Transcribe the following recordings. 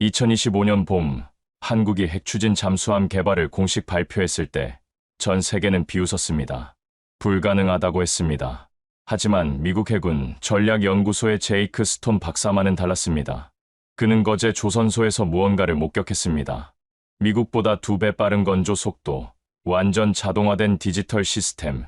2025년 봄, 한국이 핵추진 잠수함 개발을 공식 발표했을 때 전 세계는 비웃었습니다. 불가능하다고 했습니다. 하지만 미국 해군 전략연구소의 제이크 스톤 박사만은 달랐습니다. 그는 거제 조선소에서 무언가를 목격했습니다. 미국보다 2배 빠른 건조 속도, 완전 자동화된 디지털 시스템,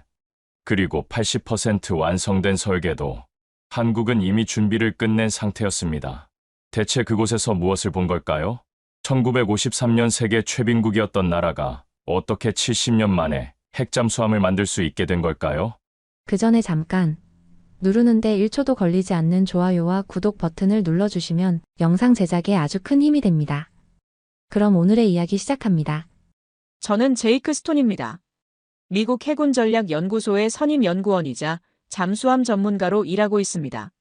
그리고 80% 완성된 설계도. 한국은 이미 준비를 끝낸 상태였습니다. 대체 그곳에서 무엇을 본 걸까요? 1953년 세계 최빈국이었던 나라가 어떻게 70년 만에 핵잠수함을 만들 수 있게 된 걸까요? 그 전에 잠깐 누르는데 1초도 걸리지 않는 좋아요와 구독 버튼을 눌러주시면 영상 제작에 아주 큰 힘이 됩니다. 그럼 오늘의 이야기 시작합니다. 저는 제이크 스톤입니다. 미국 해군전략연구소의 선임 연구원이자 잠수함 전문가로 일하고 있습니다.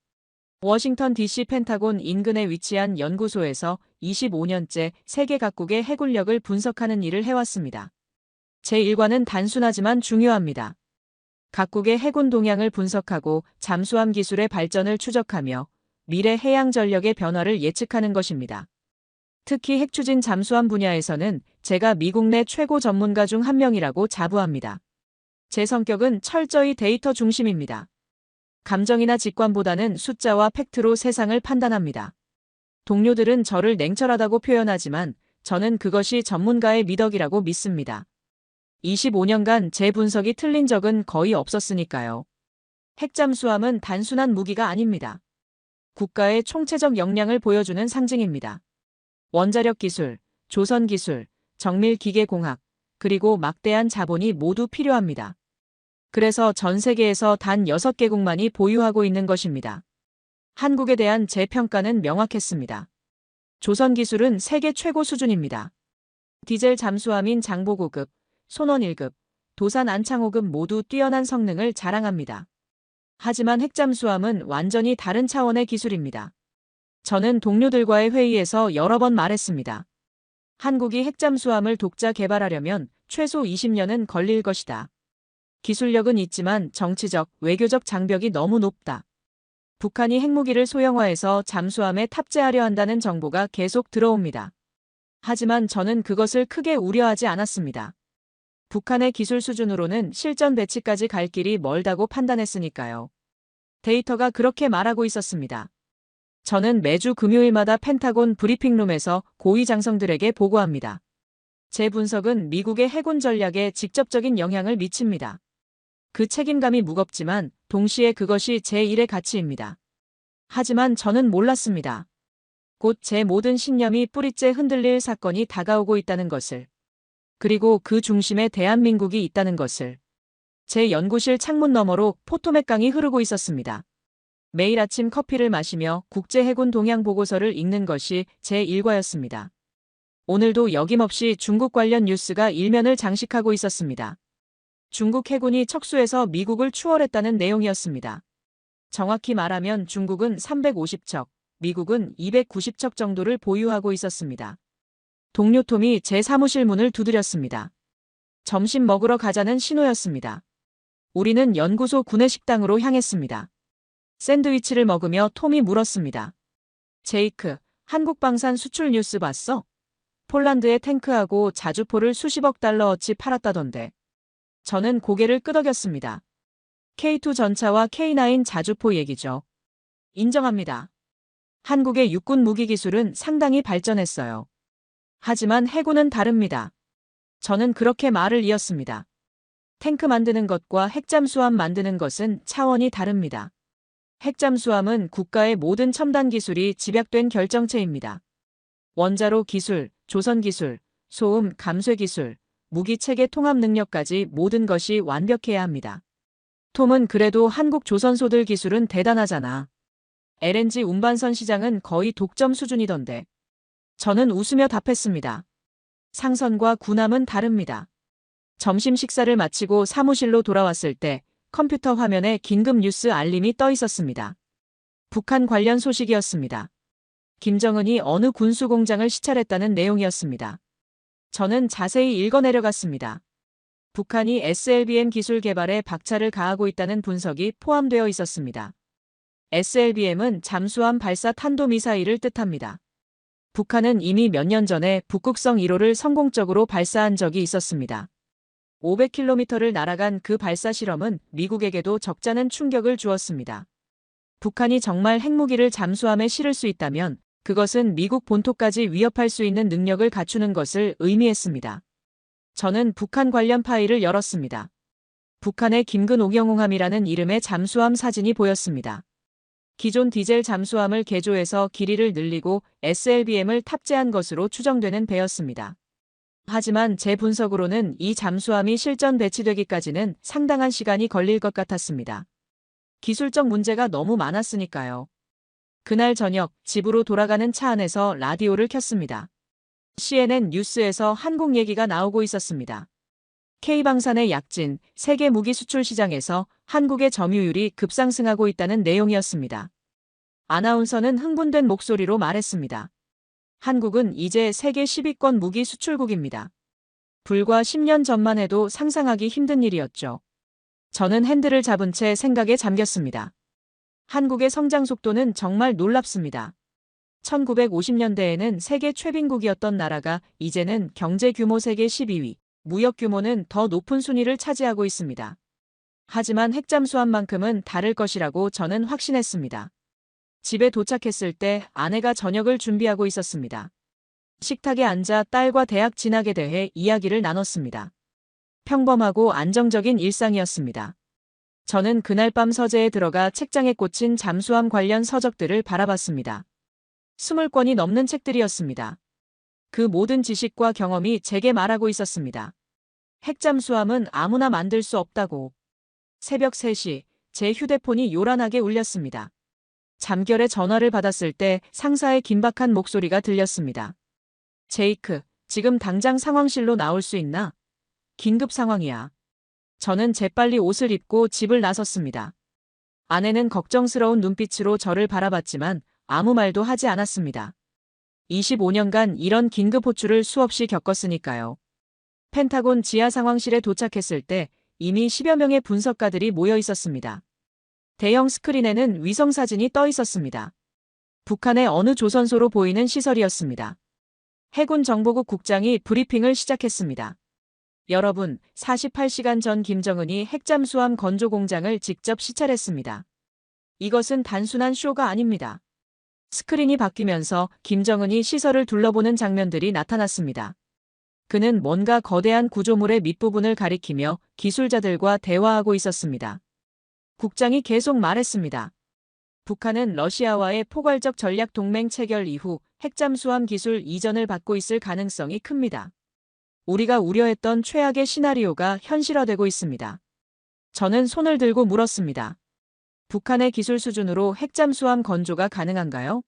워싱턴 DC 펜타곤 인근에 위치한 연구소에서 25년째 세계 각국의 해군력을 분석하는 일을 해왔습니다. 제 일과는 단순하지만 중요합니다. 각국의 해군 동향을 분석하고 잠수함 기술의 발전을 추적하며 미래 해양 전력의 변화를 예측하는 것입니다. 특히 핵추진 잠수함 분야에서는 제가 미국 내 최고 전문가 중 한 명이라고 자부합니다. 제 성격은 철저히 데이터 중심입니다. 감정이나 직관보다는 숫자와 팩트로 세상을 판단합니다. 동료들은 저를 냉철하다고 표현하지만 저는 그것이 전문가의 미덕이라고 믿습니다. 25년간 제 분석이 틀린 적은 거의 없었으니까요. 핵잠수함은 단순한 무기가 아닙니다. 국가의 총체적 역량을 보여주는 상징입니다. 원자력 기술, 조선 기술, 정밀 기계공학, 그리고 막대한 자본이 모두 필요합니다. 그래서 전 세계에서 단 6개국만이 보유하고 있는 것입니다. 한국에 대한 제 평가는 명확했습니다. 조선 기술은 세계 최고 수준입니다. 디젤 잠수함인 장보고급, 손원 1급, 도산 안창호급 모두 뛰어난 성능을 자랑합니다. 하지만 핵잠수함은 완전히 다른 차원의 기술입니다. 저는 동료들과의 회의에서 여러 번 말했습니다. 한국이 핵잠수함을 독자 개발하려면 최소 20년은 걸릴 것이다. 기술력은 있지만 정치적, 외교적 장벽이 너무 높다. 북한이 핵무기를 소형화해서 잠수함에 탑재하려 한다는 정보가 계속 들어옵니다. 하지만 저는 그것을 크게 우려하지 않았습니다. 북한의 기술 수준으로는 실전 배치까지 갈 길이 멀다고 판단했으니까요. 데이터가 그렇게 말하고 있었습니다. 저는 매주 금요일마다 펜타곤 브리핑룸에서 고위 장성들에게 보고합니다. 제 분석은 미국의 해군 전략에 직접적인 영향을 미칩니다. 그 책임감이 무겁지만 동시에 그것이 제 일의 가치입니다. 하지만 저는 몰랐습니다. 곧 제 모든 신념이 뿌리째 흔들릴 사건이 다가오고 있다는 것을. 그리고 그 중심에 대한민국이 있다는 것을. 제 연구실 창문 너머로 포토맥 강이 흐르고 있었습니다. 매일 아침 커피를 마시며 국제해군 동향 보고서를 읽는 것이 제 일과였습니다. 오늘도 여김없이 중국 관련 뉴스가 일면을 장식하고 있었습니다. 중국 해군이 척수에서 미국을 추월했다는 내용이었습니다. 정확히 말하면 중국은 350척, 미국은 290척 정도를 보유하고 있었습니다. 동료 톰이 제 사무실 문을 두드렸습니다. 점심 먹으러 가자는 신호였습니다. 우리는 연구소 구내식당으로 향했습니다. 샌드위치를 먹으며 톰이 물었습니다. 제이크, 한국 방산 수출 뉴스 봤어? 폴란드의 탱크하고 자주포를 수십억 달러어치 팔았다던데. 저는 고개를 끄덕였습니다. K2 전차와 K9 자주포 얘기죠. 인정합니다. 한국의 육군 무기 기술은 상당히 발전했어요. 하지만 해군은 다릅니다. 저는 그렇게 말을 이었습니다. 탱크 만드는 것과 핵잠수함 만드는 것은 차원이 다릅니다. 핵잠수함은 국가의 모든 첨단 기술이 집약된 결정체입니다. 원자로 기술, 조선 기술, 소음, 감쇄 기술, 무기 체계 통합 능력까지 모든 것이 완벽해야 합니다. 톰은 그래도 한국 조선소들 기술은 대단하잖아. LNG 운반선 시장은 거의 독점 수준이던데. 저는 웃으며 답했습니다. 상선과 군함은 다릅니다. 점심 식사를 마치고 사무실로 돌아왔을 때 컴퓨터 화면에 긴급 뉴스 알림이 떠 있었습니다. 북한 관련 소식이었습니다. 김정은이 어느 군수공장을 시찰했다는 내용이었습니다. 저는 자세히 읽어 내려갔습니다. 북한이 SLBM 기술 개발에 박차를 가하고 있다는 분석이 포함되어 있었습니다. SLBM은 잠수함 발사 탄도미사일을 뜻합니다. 북한은 이미 몇 년 전에 북극성 1호를 성공적으로 발사한 적이 있었습니다. 500km를 날아간 그 발사 실험은 미국에게도 적잖은 충격을 주었습니다. 북한이 정말 핵무기를 잠수함에 실을 수 있다면 그것은 미국 본토까지 위협할 수 있는 능력을 갖추는 것을 의미했습니다. 저는 북한 관련 파일을 열었습니다. 북한의 김근 오경홍함이라는 이름의 잠수함 사진이 보였습니다. 기존 디젤 잠수함을 개조해서 길이를 늘리고 SLBM을 탑재한 것으로 추정되는 배였습니다. 하지만 제 분석으로는 이 잠수함이 실전 배치되기까지는 상당한 시간이 걸릴 것 같았습니다. 기술적 문제가 너무 많았으니까요. 그날 저녁 집으로 돌아가는 차 안에서 라디오를 켰습니다. CNN 뉴스에서 한국 얘기가 나오고 있었습니다. K방산의 약진, 세계 무기 수출 시장에서 한국의 점유율이 급상승하고 있다는 내용이었습니다. 아나운서는 흥분된 목소리로 말했습니다. 한국은 이제 세계 10위권 무기 수출국입니다. 불과 10년 전만 해도 상상하기 힘든 일이었죠. 저는 핸들을 잡은 채 생각에 잠겼습니다. 한국의 성장 속도는 정말 놀랍습니다. 1950년대에는 세계 최빈국이었던 나라가 이제는 경제 규모 세계 12위, 무역 규모는 더 높은 순위를 차지하고 있습니다. 하지만 핵잠수함만큼은 다를 것이라고 저는 확신했습니다. 집에 도착했을 때 아내가 저녁을 준비하고 있었습니다. 식탁에 앉아 딸과 대학 진학에 대해 이야기를 나눴습니다. 평범하고 안정적인 일상이었습니다. 저는 그날 밤 서재에 들어가 책장에 꽂힌 잠수함 관련 서적들을 바라봤습니다. 20권이 넘는 책들이었습니다. 그 모든 지식과 경험이 제게 말하고 있었습니다. 핵잠수함은 아무나 만들 수 없다고. 새벽 3시, 제 휴대폰이 요란하게 울렸습니다. 잠결에 전화를 받았을 때 상사의 긴박한 목소리가 들렸습니다. 제이크, 지금 당장 상황실로 나올 수 있나? 긴급 상황이야. 저는 재빨리 옷을 입고 집을 나섰습니다. 아내는 걱정스러운 눈빛으로 저를 바라봤지만 아무 말도 하지 않았습니다. 25년간 이런 긴급 호출을 수없이 겪었으니까요. 펜타곤 지하 상황실에 도착했을 때 이미 10여 명의 분석가들이 모여 있었습니다. 대형 스크린에는 위성사진이 떠 있었습니다. 북한의 어느 조선소로 보이는 시설이었습니다. 해군 정보국 국장이 브리핑을 시작했습니다. 여러분, 48시간 전 김정은이 핵잠수함 건조 공장을 직접 시찰했습니다. 이것은 단순한 쇼가 아닙니다. 스크린이 바뀌면서 김정은이 시설을 둘러보는 장면들이 나타났습니다. 그는 뭔가 거대한 구조물의 밑부분을 가리키며 기술자들과 대화하고 있었습니다. 국장이 계속 말했습니다. 북한은 러시아와의 포괄적 전략 동맹 체결 이후 핵잠수함 기술 이전을 받고 있을 가능성이 큽니다. 우리가 우려했던 최악의 시나리오가 현실화되고 있습니다. 저는 손을 들고 물었습니다. 북한의 기술 수준으로 핵잠수함 건조가 가능한가요?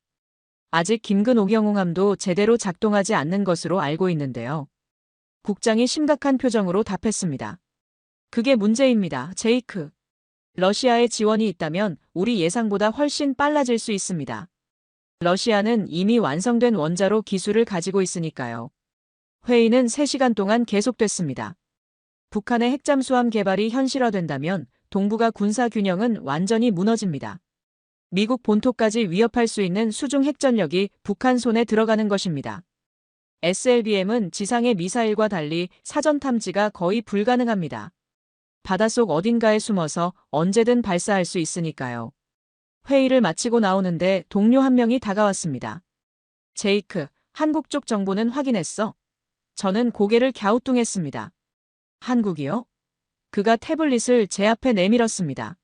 아직 김근 오경홍함도 제대로 작동하지 않는 것으로 알고 있는데요. 국장이 심각한 표정으로 답했습니다. 그게 문제입니다, 제이크. 러시아의 지원이 있다면 우리 예상보다 훨씬 빨라질 수 있습니다. 러시아는 이미 완성된 원자로 기술을 가지고 있으니까요. 회의는 3시간 동안 계속됐습니다. 북한의 핵잠수함 개발이 현실화된다면 동북아 군사 균형은 완전히 무너집니다. 미국 본토까지 위협할 수 있는 수중 핵전력이 북한 손에 들어가는 것입니다. SLBM은 지상의 미사일과 달리 사전 탐지가 거의 불가능합니다. 바닷속 어딘가에 숨어서 언제든 발사할 수 있으니까요. 회의를 마치고 나오는데 동료 한 명이 다가왔습니다. 제이크, 한국 쪽 정보는 확인했어? 저는 고개를 갸우뚱했습니다. 한국이요? 그가 태블릿을 제 앞에 내밀었습니다.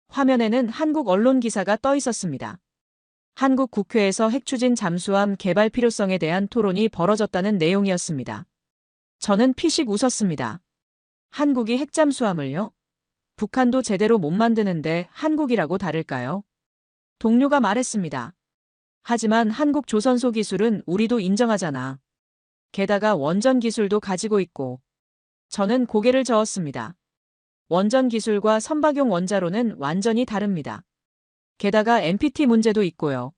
화면에는 한국 언론 기사가 떠 있었습니다. 한국 국회에서 핵추진 잠수함 개발 필요성에 대한 토론이 벌어졌다는 내용이었습니다. 저는 피식 웃었습니다. 한국이 핵잠수함을요? 북한도 제대로 못 만드는데 한국이라고 다를까요? 동료가 말했습니다. 하지만 한국 조선소 기술은 우리도 인정하잖아. 게다가 원전 기술도 가지고 있고. 저는 고개를 저었습니다. 원전 기술과 선박용 원자로는 완전히 다릅니다. 게다가 NPT 문제도 있고요.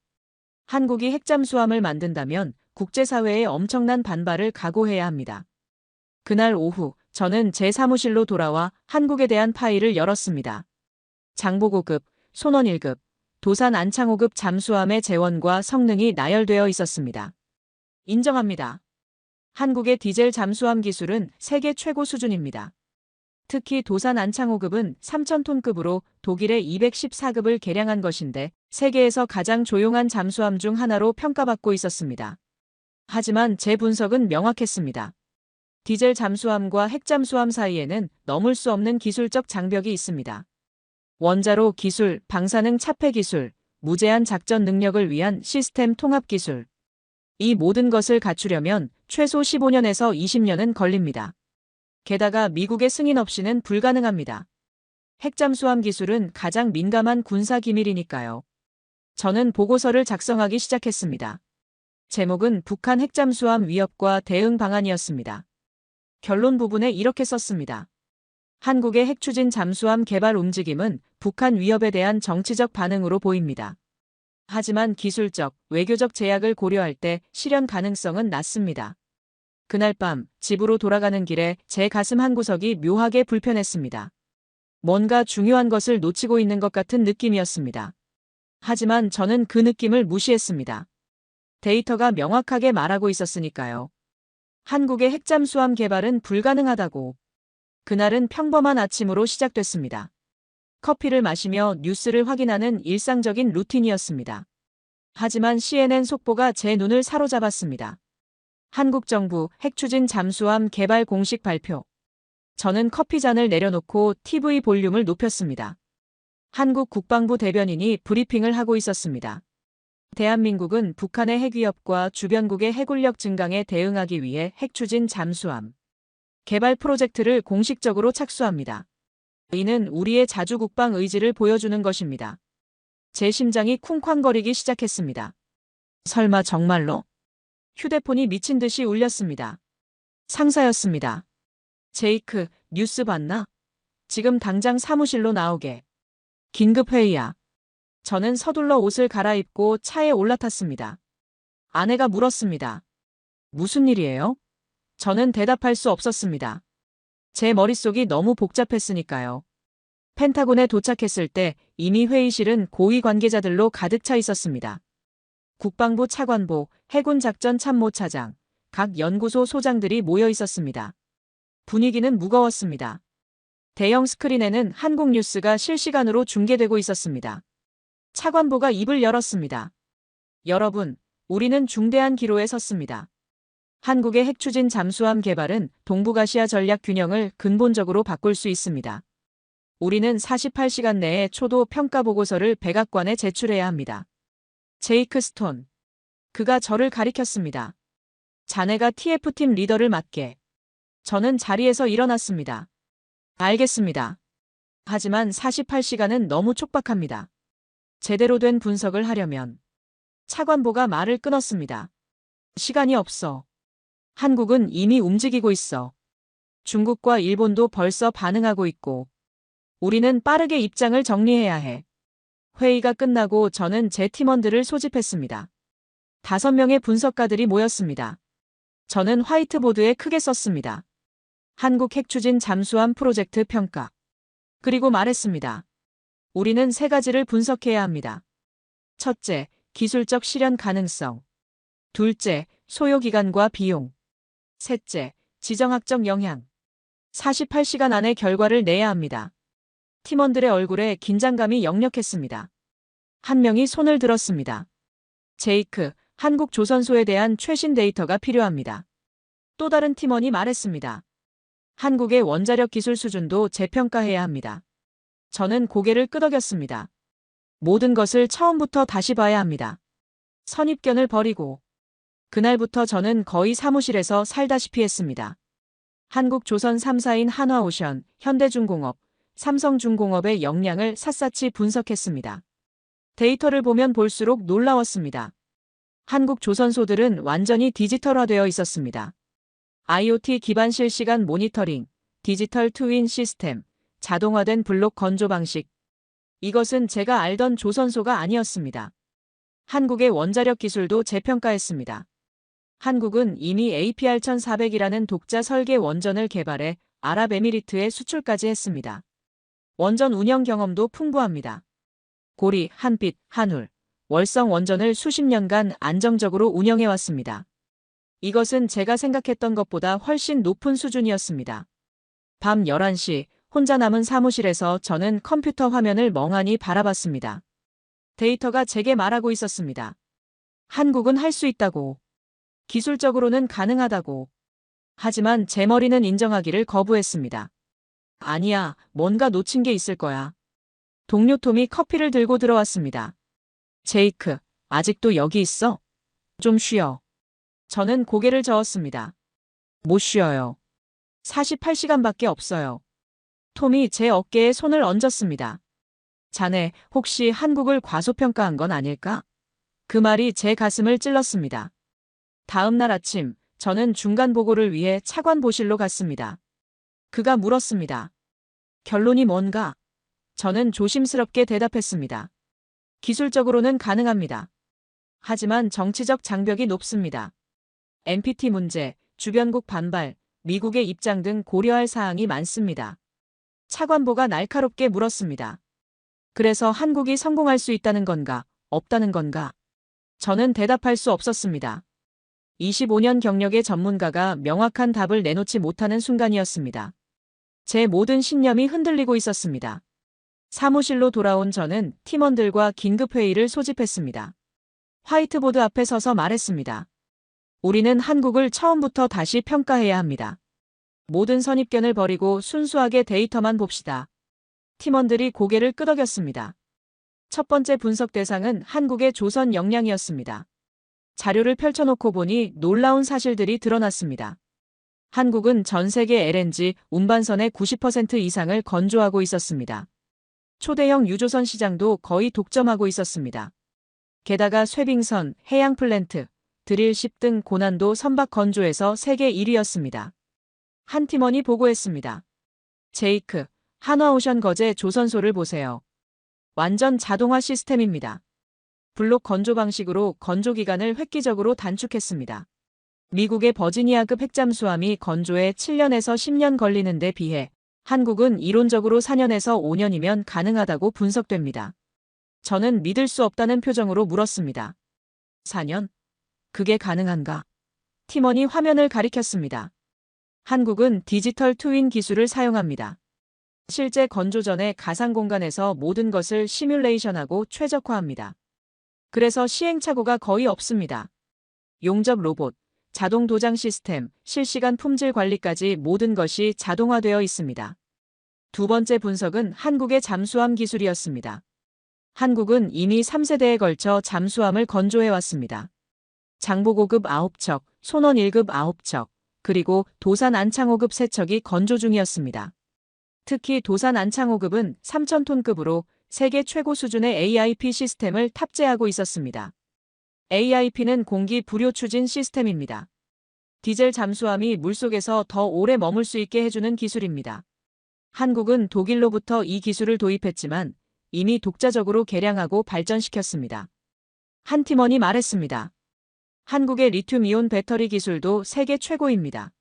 한국이 핵잠수함을 만든다면 국제사회의 엄청난 반발을 각오해야 합니다. 그날 오후 저는 제 사무실로 돌아와 한국에 대한 파일을 열었습니다. 장보고급, 손원 1급, 도산 안창호급 잠수함의 재원과 성능이 나열되어 있었습니다. 인정합니다. 한국의 디젤 잠수함 기술은 세계 최고 수준입니다. 특히 도산 안창호급은 3,000톤급으로 독일의 214급을 개량한 것인데 세계에서 가장 조용한 잠수함 중 하나로 평가받고 있었습니다. 하지만 제 분석은 명확했습니다. 디젤 잠수함과 핵잠수함 사이에는 넘을 수 없는 기술적 장벽이 있습니다. 원자로 기술, 방사능 차폐 기술, 무제한 작전 능력을 위한 시스템 통합 기술. 이 모든 것을 갖추려면 최소 15년에서 20년은 걸립니다. 게다가 미국의 승인 없이는 불가능합니다. 핵잠수함 기술은 가장 민감한 군사 기밀이니까요. 저는 보고서를 작성하기 시작했습니다. 제목은 북한 핵잠수함 위협과 대응 방안이었습니다. 결론 부분에 이렇게 썼습니다. 한국의 핵추진 잠수함 개발 움직임은 북한 위협에 대한 정치적 반응으로 보입니다. 하지만 기술적, 외교적 제약을 고려할 때 실현 가능성은 낮습니다. 그날 밤 집으로 돌아가는 길에 제 가슴 한구석이 묘하게 불편했습니다. 뭔가 중요한 것을 놓치고 있는 것 같은 느낌이었습니다. 하지만 저는 그 느낌을 무시했습니다. 데이터가 명확하게 말하고 있었으니까요. 한국의 핵잠수함 개발은 불가능하다고. 그날은 평범한 아침으로 시작됐습니다. 커피를 마시며 뉴스를 확인하는 일상적인 루틴이었습니다. 하지만 CNN 속보가 제 눈을 사로잡았습니다. 한국 정부 핵추진 잠수함 개발 공식 발표. 저는 커피잔을 내려놓고 TV 볼륨을 높였습니다. 한국 국방부 대변인이 브리핑을 하고 있었습니다. 대한민국은 북한의 핵위협과 주변국의 해군력 증강에 대응하기 위해 핵추진 잠수함 개발 프로젝트를 공식적으로 착수합니다. 이는 우리의 자주국방 의지를 보여주는 것입니다. 제 심장이 쿵쾅거리기 시작했습니다. 설마 정말로? 휴대폰이 미친 듯이 울렸습니다. 상사였습니다. 제이크, 뉴스 봤나? 지금 당장 사무실로 나오게. 긴급 회의야. 저는 서둘러 옷을 갈아입고 차에 올라탔습니다. 아내가 물었습니다. 무슨 일이에요? 저는 대답할 수 없었습니다. 제 머릿속이 너무 복잡했으니까요. 펜타곤에 도착했을 때 이미 회의실은 고위 관계자들로 가득 차 있었습니다. 국방부 차관보, 해군작전참모차장, 각 연구소 소장들이 모여 있었습니다. 분위기는 무거웠습니다. 대형 스크린에는 한국 뉴스가 실시간으로 중계되고 있었습니다. 차관보가 입을 열었습니다. 여러분, 우리는 중대한 기로에 섰습니다. 한국의 핵추진 잠수함 개발은 동북아시아 전략 균형을 근본적으로 바꿀 수 있습니다. 우리는 48시간 내에 초도 평가 보고서를 백악관에 제출해야 합니다. 제이크 스톤. 그가 저를 가리켰습니다. 자네가 TF팀 리더를 맡게. 저는 자리에서 일어났습니다. 알겠습니다. 하지만 48시간은 너무 촉박합니다. 제대로 된 분석을 하려면. 차관보가 말을 끊었습니다. 시간이 없어. 한국은 이미 움직이고 있어. 중국과 일본도 벌써 반응하고 있고. 우리는 빠르게 입장을 정리해야 해. 회의가 끝나고 저는 제 팀원들을 소집했습니다. 5명의 분석가들이 모였습니다. 저는 화이트보드에 크게 썼습니다. 한국 핵추진 잠수함 프로젝트 평가. 그리고 말했습니다. 우리는 3가지를 분석해야 합니다. 첫째, 기술적 실현 가능성. 둘째, 소요 기간과 비용. 셋째, 지정학적 영향. 48시간 안에 결과를 내야 합니다. 팀원들의 얼굴에 긴장감이 역력했습니다. 한 명이 손을 들었습니다. 제이크, 한국 조선소에 대한 최신 데이터가 필요합니다. 또 다른 팀원이 말했습니다. 한국의 원자력 기술 수준도 재평가해야 합니다. 저는 고개를 끄덕였습니다. 모든 것을 처음부터 다시 봐야 합니다. 선입견을 버리고. 그날부터 저는 거의 사무실에서 살다시피 했습니다. 한국 조선 3사인 한화오션, 현대중공업, 삼성중공업의 역량을 샅샅이 분석했습니다. 데이터를 보면 볼수록 놀라웠습니다. 한국 조선소들은 완전히 디지털화되어 있었습니다. IoT 기반 실시간 모니터링, 디지털 트윈 시스템, 자동화된 블록 건조 방식. 이것은 제가 알던 조선소가 아니었습니다. 한국의 원자력 기술도 재평가했습니다. 한국은 이미 APR-1400이라는 독자 설계 원전을 개발해 아랍에미리트에 수출까지 했습니다. 원전 운영 경험도 풍부합니다. 고리, 한빛, 한울, 월성 원전을 수십 년간 안정적으로 운영해왔습니다. 이것은 제가 생각했던 것보다 훨씬 높은 수준이었습니다. 밤 11시, 혼자 남은 사무실에서 저는 컴퓨터 화면을 멍하니 바라봤습니다. 데이터가 제게 말하고 있었습니다. 한국은 할 수 있다고. 기술적으로는 가능하다고. 하지만 제 머리는 인정하기를 거부했습니다. 아니야, 뭔가 놓친 게 있을 거야. 동료 톰이 커피를 들고 들어왔습니다. 제이크, 아직도 여기 있어? 좀 쉬어. 저는 고개를 저었습니다. 못 쉬어요. 48시간밖에 없어요. 톰이 제 어깨에 손을 얹었습니다. 자네, 혹시 한국을 과소평가한 건 아닐까? 그 말이 제 가슴을 찔렀습니다. 다음 날 아침, 저는 중간 보고를 위해 차관보실로 갔습니다. 그가 물었습니다. 결론이 뭔가? 저는 조심스럽게 대답했습니다. 기술적으로는 가능합니다. 하지만 정치적 장벽이 높습니다. NPT 문제, 주변국 반발, 미국의 입장 등 고려할 사항이 많습니다. 차관보가 날카롭게 물었습니다. 그래서 한국이 성공할 수 있다는 건가, 없다는 건가? 저는 대답할 수 없었습니다. 25년 경력의 전문가가 명확한 답을 내놓지 못하는 순간이었습니다. 제 모든 신념이 흔들리고 있었습니다. 사무실로 돌아온 저는 팀원들과 긴급회의를 소집했습니다. 화이트보드 앞에 서서 말했습니다. 우리는 한국을 처음부터 다시 평가해야 합니다. 모든 선입견을 버리고 순수하게 데이터만 봅시다. 팀원들이 고개를 끄덕였습니다. 첫 번째 분석 대상은 한국의 조선 역량이었습니다. 자료를 펼쳐놓고 보니 놀라운 사실들이 드러났습니다. 한국은 전 세계 LNG 운반선의 90% 이상을 건조하고 있었습니다. 초대형 유조선 시장도 거의 독점하고 있었습니다. 게다가 쇠빙선, 해양 플랜트, 드릴십 등 고난도 선박 건조에서 세계 1위였습니다. 한 팀원이 보고했습니다. 제이크, 한화오션 거제 조선소를 보세요. 완전 자동화 시스템입니다. 블록 건조 방식으로 건조 기간을 획기적으로 단축했습니다. 미국의 버지니아급 핵잠수함이 건조에 7년에서 10년 걸리는 데 비해 한국은 이론적으로 4년에서 5년이면 가능하다고 분석됩니다. 저는 믿을 수 없다는 표정으로 물었습니다. 4년? 그게 가능한가? 팀원이 화면을 가리켰습니다. 한국은 디지털 트윈 기술을 사용합니다. 실제 건조 전에 가상 공간에서 모든 것을 시뮬레이션하고 최적화합니다. 그래서 시행착오가 거의 없습니다. 용접 로봇, 자동 도장 시스템, 실시간 품질 관리까지 모든 것이 자동화되어 있습니다. 두 번째 분석은 한국의 잠수함 기술이었습니다. 한국은 이미 3세대에 걸쳐 잠수함을 건조해왔습니다. 장보고급 9척, 손원 1급 9척, 그리고 도산 안창호급 3척이 건조 중이었습니다. 특히 도산 안창호급은 3,000톤급으로 세계 최고 수준의 AIP 시스템을 탑재하고 있었습니다. AIP는 공기 불요 추진 시스템입니다. 디젤 잠수함이 물속에서 더 오래 머물 수 있게 해주는 기술입니다. 한국은 독일로부터 이 기술을 도입했지만 이미 독자적으로 개량하고 발전시켰습니다. 한 팀원이 말했습니다. 한국의 리튬이온 배터리 기술도 세계 최고입니다.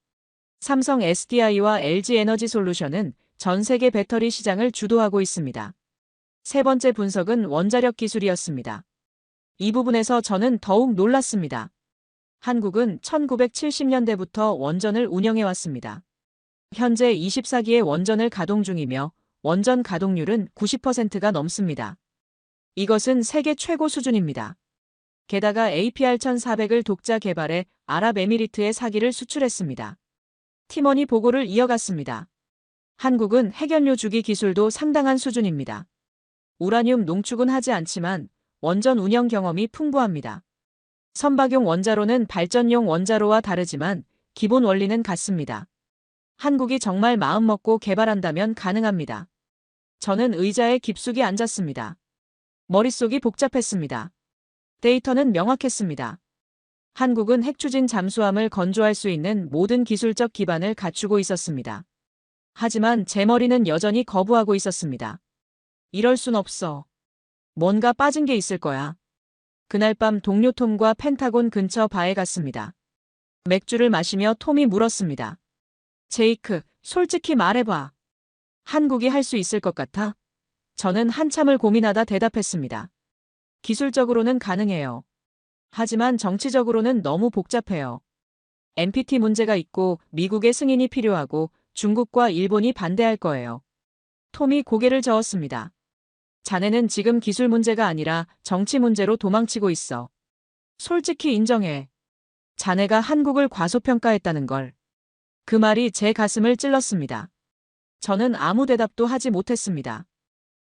삼성 SDI와 LG 에너지 솔루션은 전 세계 배터리 시장을 주도하고 있습니다. 세 번째 분석은 원자력 기술이었습니다. 이 부분에서 저는 더욱 놀랐습니다. 한국은 1970년대부터 원전을 운영해왔습니다. 현재 24기의 원전을 가동 중이며 원전 가동률은 90%가 넘습니다. 이것은 세계 최고 수준입니다. 게다가 APR-1400을 독자 개발해 아랍에미리트에 사기를 수출했습니다. 팀원이 보고를 이어갔습니다. 한국은 핵연료 주기 기술도 상당한 수준입니다. 우라늄 농축은 하지 않지만 원전 운영 경험이 풍부합니다. 선박용 원자로는 발전용 원자로와 다르지만 기본 원리는 같습니다. 한국이 정말 마음먹고 개발한다면 가능합니다. 저는 의자에 깊숙이 앉았습니다. 머릿속이 복잡했습니다. 데이터는 명확했습니다. 한국은 핵추진 잠수함을 건조할 수 있는 모든 기술적 기반을 갖추고 있었습니다. 하지만 제 머리는 여전히 거부하고 있었습니다. 이럴 순 없어. 뭔가 빠진 게 있을 거야. 그날 밤 동료 톰과 펜타곤 근처 바에 갔습니다. 맥주를 마시며 톰이 물었습니다. 제이크, 솔직히 말해봐. 한국이 할 수 있을 것 같아? 저는 한참을 고민하다 대답했습니다. 기술적으로는 가능해요. 하지만 정치적으로는 너무 복잡해요. NPT 문제가 있고 미국의 승인이 필요하고 중국과 일본이 반대할 거예요. 톰이 고개를 저었습니다. 자네는 지금 기술 문제가 아니라 정치 문제로 도망치고 있어. 솔직히 인정해. 자네가 한국을 과소평가했다는 걸. 그 말이 제 가슴을 찔렀습니다. 저는 아무 대답도 하지 못했습니다.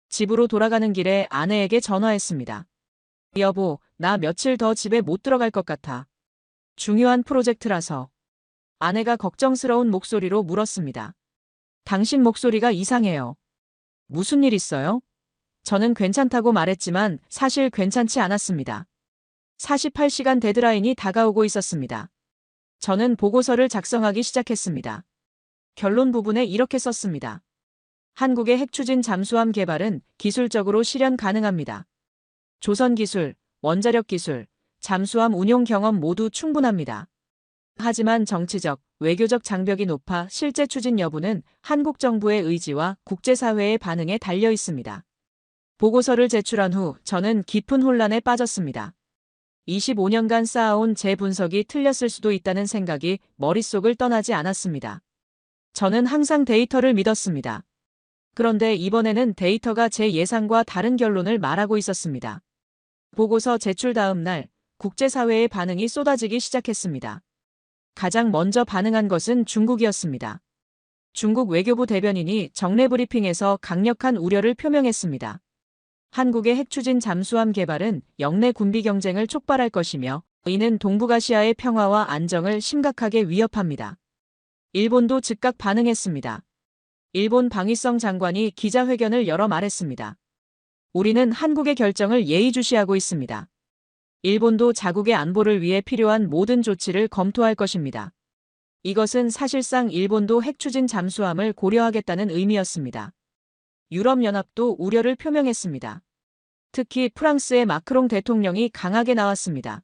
집으로 돌아가는 길에 아내에게 전화했습니다. 여보, 나 며칠 더 집에 못 들어갈 것 같아. 중요한 프로젝트라서. 아내가 걱정스러운 목소리로 물었습니다. 당신 목소리가 이상해요. 무슨 일 있어요? 저는 괜찮다고 말했지만 사실 괜찮지 않았습니다. 48시간 데드라인이 다가오고 있었습니다. 저는 보고서를 작성하기 시작했습니다. 결론 부분에 이렇게 썼습니다. 한국의 핵추진 잠수함 개발은 기술적으로 실현 가능합니다. 조선 기술, 원자력 기술, 잠수함 운용 경험 모두 충분합니다. 하지만 정치적, 외교적 장벽이 높아 실제 추진 여부는 한국 정부의 의지와 국제사회의 반응에 달려 있습니다. 보고서를 제출한 후 저는 깊은 혼란에 빠졌습니다. 25년간 쌓아온 제 분석이 틀렸을 수도 있다는 생각이 머릿속을 떠나지 않았습니다. 저는 항상 데이터를 믿었습니다. 그런데 이번에는 데이터가 제 예상과 다른 결론을 말하고 있었습니다. 보고서 제출 다음 날 국제사회의 반응이 쏟아지기 시작했습니다. 가장 먼저 반응한 것은 중국이었습니다. 중국 외교부 대변인이 정례 브리핑에서 강력한 우려를 표명했습니다. 한국의 핵추진 잠수함 개발은 영내 군비 경쟁을 촉발할 것이며 이는 동북아시아의 평화와 안정을 심각하게 위협합니다. 일본도 즉각 반응했습니다. 일본 방위성 장관이 기자회견을 열어 말했습니다. 우리는 한국의 결정을 예의주시하고 있습니다. 일본도 자국의 안보를 위해 필요한 모든 조치를 검토할 것입니다. 이것은 사실상 일본도 핵추진 잠수함을 고려하겠다는 의미였습니다. 유럽연합도 우려를 표명했습니다. 특히 프랑스의 마크롱 대통령이 강하게 나왔습니다.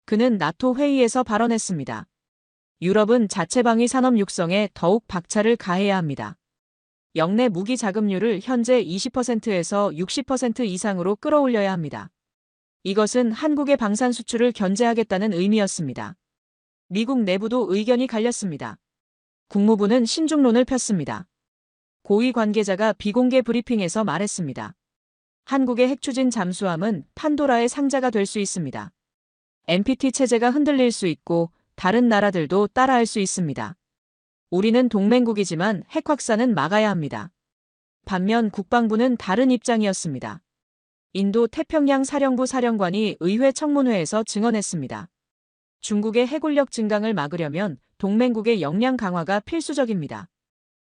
그는 나토 회의에서 발언했습니다. 유럽은 자체 방위 산업 육성에 더욱 박차를 가해야 합니다. 영내 무기 자금률을 현재 20%에서 60% 이상으로 끌어올려야 합니다. 이것은 한국의 방산 수출을 견제하겠다는 의미였습니다. 미국 내부도 의견이 갈렸습니다. 국무부는 신중론을 폈습니다. 고위 관계자가 비공개 브리핑에서 말했습니다. 한국의 핵추진 잠수함은 판도라의 상자가 될 수 있습니다. NPT 체제가 흔들릴 수 있고 다른 나라들도 따라할 수 있습니다. 우리는 동맹국이지만 핵 확산은 막아야 합니다. 반면 국방부는 다른 입장이었습니다. 인도 태평양 사령부 사령관이 의회 청문회에서 증언했습니다. 중국의 해군력 증강을 막으려면 동맹국의 역량 강화가 필수적입니다.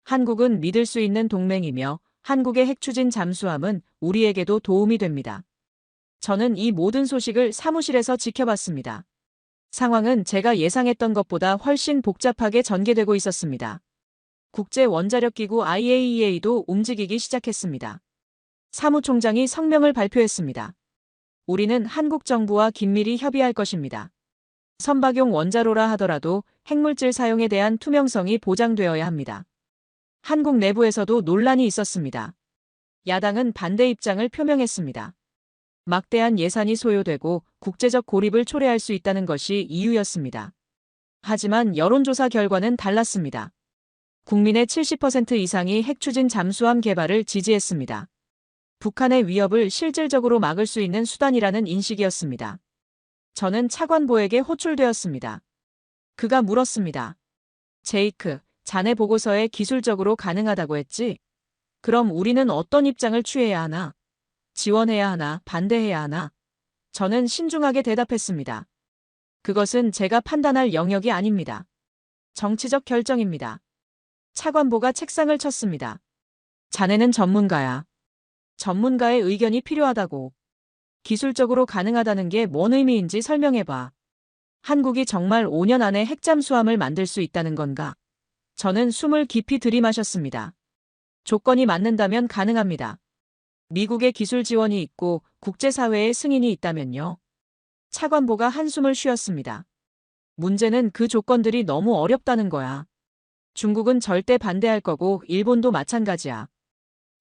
한국은 믿을 수 있는 동맹이며 한국의 핵추진 잠수함은 우리에게도 도움이 됩니다. 저는 이 모든 소식을 사무실에서 지켜봤습니다. 상황은 제가 예상했던 것보다 훨씬 복잡하게 전개되고 있었습니다. 국제원자력기구 IAEA도 움직이기 시작했습니다. 사무총장이 성명을 발표했습니다. 우리는 한국 정부와 긴밀히 협의할 것입니다. 선박용 원자로라 하더라도 핵물질 사용에 대한 투명성이 보장되어야 합니다. 한국 내부에서도 논란이 있었습니다. 야당은 반대 입장을 표명했습니다. 막대한 예산이 소요되고 국제적 고립을 초래할 수 있다는 것이 이유였습니다. 하지만 여론조사 결과는 달랐습니다. 국민의 70% 이상이 핵추진 잠수함 개발을 지지했습니다. 북한의 위협을 실질적으로 막을 수 있는 수단이라는 인식이었습니다. 저는 차관보에게 호출되었습니다. 그가 물었습니다. 제이크, 자네 보고서에 기술적으로 가능하다고 했지? 그럼 우리는 어떤 입장을 취해야 하나? 지원해야 하나, 반대해야 하나? 저는 신중하게 대답했습니다. 그것은 제가 판단할 영역이 아닙니다. 정치적 결정입니다. 차관보가 책상을 쳤습니다. 자네는 전문가야. 전문가의 의견이 필요하다고. 기술적으로 가능하다는 게 뭔 의미인지 설명해봐. 한국이 정말 5년 안에 핵잠수함을 만들 수 있다는 건가? 저는 숨을 깊이 들이마셨습니다. 조건이 맞는다면 가능합니다. 미국의 기술 지원이 있고 국제사회의 승인이 있다면요. 차관보가 한숨을 쉬었습니다. 문제는 그 조건들이 너무 어렵다는 거야. 중국은 절대 반대할 거고 일본도 마찬가지야.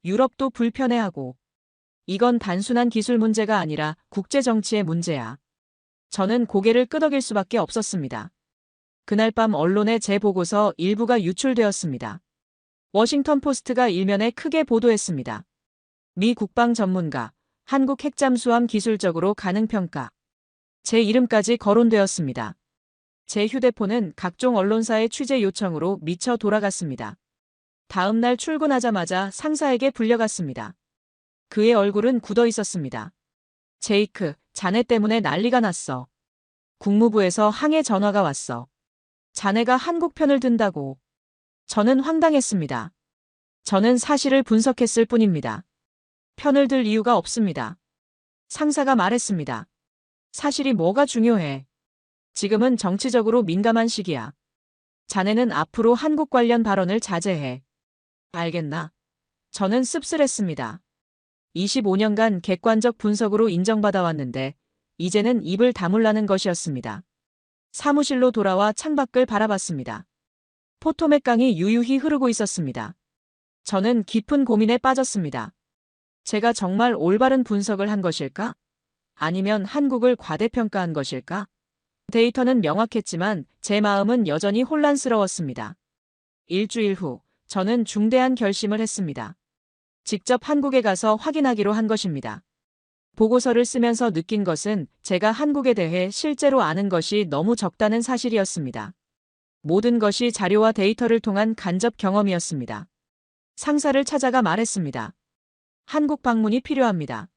유럽도 불편해하고. 이건 단순한 기술 문제가 아니라 국제정치의 문제야. 저는 고개를 끄덕일 수밖에 없었습니다. 그날 밤 언론에 제 보고서 일부가 유출되었습니다. 워싱턴 포스트가 일면에 크게 보도했습니다. 미 국방 전문가, 한국 핵잠수함 기술적으로 가능 평가. 제 이름까지 거론되었습니다. 제 휴대폰은 각종 언론사의 취재 요청으로 미쳐 돌아갔습니다. 다음 날 출근하자마자 상사에게 불려갔습니다. 그의 얼굴은 굳어 있었습니다. 제이크, 자네 때문에 난리가 났어. 국무부에서 항해 전화가 왔어. 자네가 한국 편을 든다고. 저는 황당했습니다. 저는 사실을 분석했을 뿐입니다. 편을 들 이유가 없습니다. 상사가 말했습니다. 사실이 뭐가 중요해. 지금은 정치적으로 민감한 시기야. 자네는 앞으로 한국 관련 발언을 자제해. 알겠나? 저는 씁쓸했습니다. 25년간 객관적 분석으로 인정받아 왔는데 이제는 입을 다물라는 것이었습니다. 사무실로 돌아와 창밖을 바라봤습니다. 포토맥 강이 유유히 흐르고 있었습니다. 저는 깊은 고민에 빠졌습니다. 제가 정말 올바른 분석을 한 것일까? 아니면 한국을 과대평가한 것일까? 데이터는 명확했지만 제 마음은 여전히 혼란스러웠습니다. 일주일 후 저는 중대한 결심을 했습니다. 직접 한국에 가서 확인하기로 한 것입니다. 보고서를 쓰면서 느낀 것은 제가 한국에 대해 실제로 아는 것이 너무 적다는 사실이었습니다. 모든 것이 자료와 데이터를 통한 간접 경험이었습니다. 상사를 찾아가 말했습니다. 한국 방문이 필요합니다.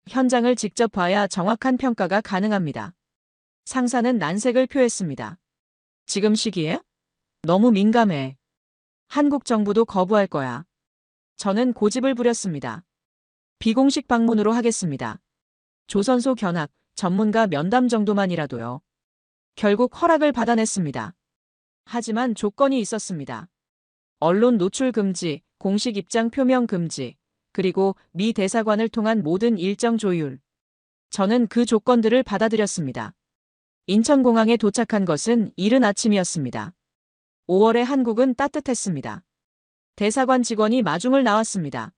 현장을 직접 봐야 정확한 평가가 가능합니다. 상사는 난색을 표했습니다. 지금 시기에? 너무 민감해. 한국 정부도 거부할 거야. 저는 고집을 부렸습니다. 비공식 방문으로 하겠습니다. 조선소 견학, 전문가 면담 정도만이라도요. 결국 허락을 받아냈습니다. 하지만 조건이 있었습니다. 언론 노출 금지, 공식 입장 표명 금지, 그리고 미 대사관을 통한 모든 일정 조율. 저는 그 조건들을 받아들였습니다. 인천공항에 도착한 것은 이른 아침이었습니다. 5월에 한국은 따뜻했습니다. 대사관 직원이 마중을 나왔습니다.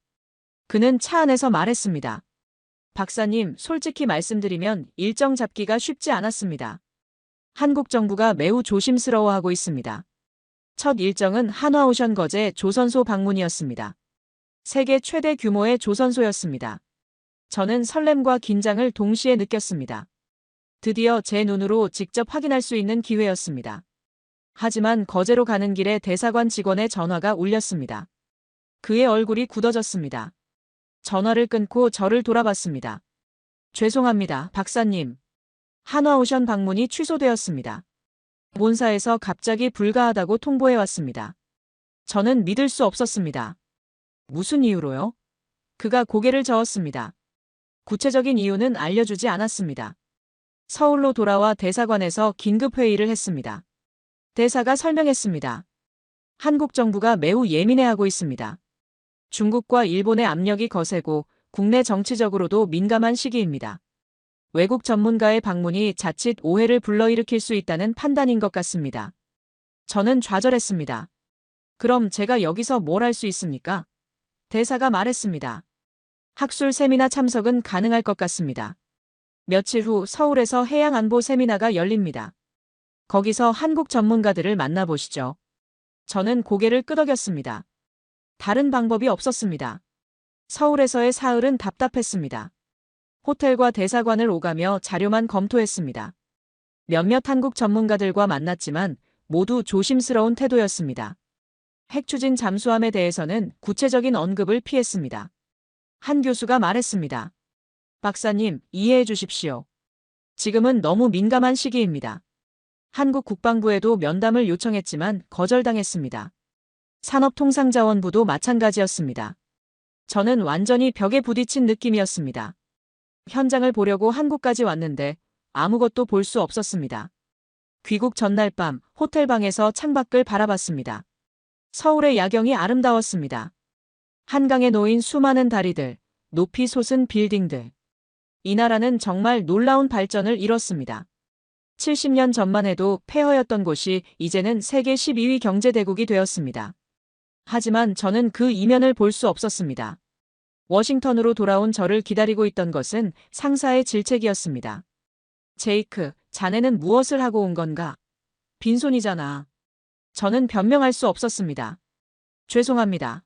그는 차 안에서 말했습니다. 박사님, 솔직히 말씀드리면 일정 잡기가 쉽지 않았습니다. 한국 정부가 매우 조심스러워하고 있습니다. 첫 일정은 한화오션 거제 조선소 방문이었습니다. 세계 최대 규모의 조선소였습니다. 저는 설렘과 긴장을 동시에 느꼈습니다. 드디어 제 눈으로 직접 확인할 수 있는 기회였습니다. 하지만 거제로 가는 길에 대사관 직원의 전화가 울렸습니다. 그의 얼굴이 굳어졌습니다. 전화를 끊고 저를 돌아봤습니다. 죄송합니다, 박사님. 한화오션 방문이 취소되었습니다. 본사에서 갑자기 불가하다고 통보해 왔습니다. 저는 믿을 수 없었습니다. 무슨 이유로요? 그가 고개를 저었습니다. 구체적인 이유는 알려주지 않았습니다. 서울로 돌아와 대사관에서 긴급 회의를 했습니다. 대사가 설명했습니다. 한국 정부가 매우 예민해하고 있습니다. 중국과 일본의 압력이 거세고 국내 정치적으로도 민감한 시기입니다. 외국 전문가의 방문이 자칫 오해를 불러일으킬 수 있다는 판단인 것 같습니다. 저는 좌절했습니다. 그럼 제가 여기서 뭘 할 수 있습니까? 대사가 말했습니다. 학술 세미나 참석은 가능할 것 같습니다. 며칠 후 서울에서 해양안보 세미나가 열립니다. 거기서 한국 전문가들을 만나보시죠. 저는 고개를 끄덕였습니다. 다른 방법이 없었습니다. 서울에서의 사흘은 답답했습니다. 호텔과 대사관을 오가며 자료만 검토했습니다. 몇몇 한국 전문가들과 만났지만 모두 조심스러운 태도였습니다. 핵추진 잠수함에 대해서는 구체적인 언급을 피했습니다. 한 교수가 말했습니다. 박사님, 이해해 주십시오. 지금은 너무 민감한 시기입니다. 한국 국방부에도 면담을 요청했지만 거절당했습니다. 산업통상자원부도 마찬가지였습니다. 저는 완전히 벽에 부딪힌 느낌이었습니다. 현장을 보려고 한국까지 왔는데 아무것도 볼 수 없었습니다. 귀국 전날 밤 호텔 방에서 창밖을 바라봤습니다. 서울의 야경이 아름다웠습니다. 한강에 놓인 수많은 다리들, 높이 솟은 빌딩들. 이 나라는 정말 놀라운 발전을 이뤘습니다. 70년 전만 해도 폐허였던 곳이 이제는 세계 12위 경제대국이 되었습니다. 하지만 저는 그 이면을 볼 수 없었습니다. 워싱턴으로 돌아온 저를 기다리고 있던 것은 상사의 질책이었습니다. 제이크, 자네는 무엇을 하고 온 건가? 빈손이잖아. 저는 변명할 수 없었습니다. 죄송합니다.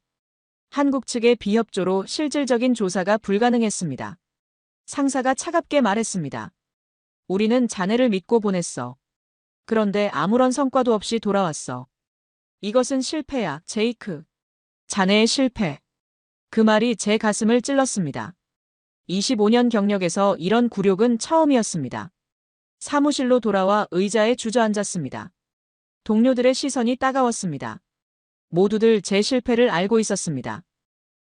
한국 측의 비협조로 실질적인 조사가 불가능했습니다. 상사가 차갑게 말했습니다. 우리는 자네를 믿고 보냈어. 그런데 아무런 성과도 없이 돌아왔어. 이것은 실패야, 제이크. 자네의 실패. 그 말이 제 가슴을 찔렀습니다. 25년 경력에서 이런 굴욕은 처음이었습니다. 사무실로 돌아와 의자에 주저앉았습니다. 동료들의 시선이 따가웠습니다. 모두들 제 실패를 알고 있었습니다.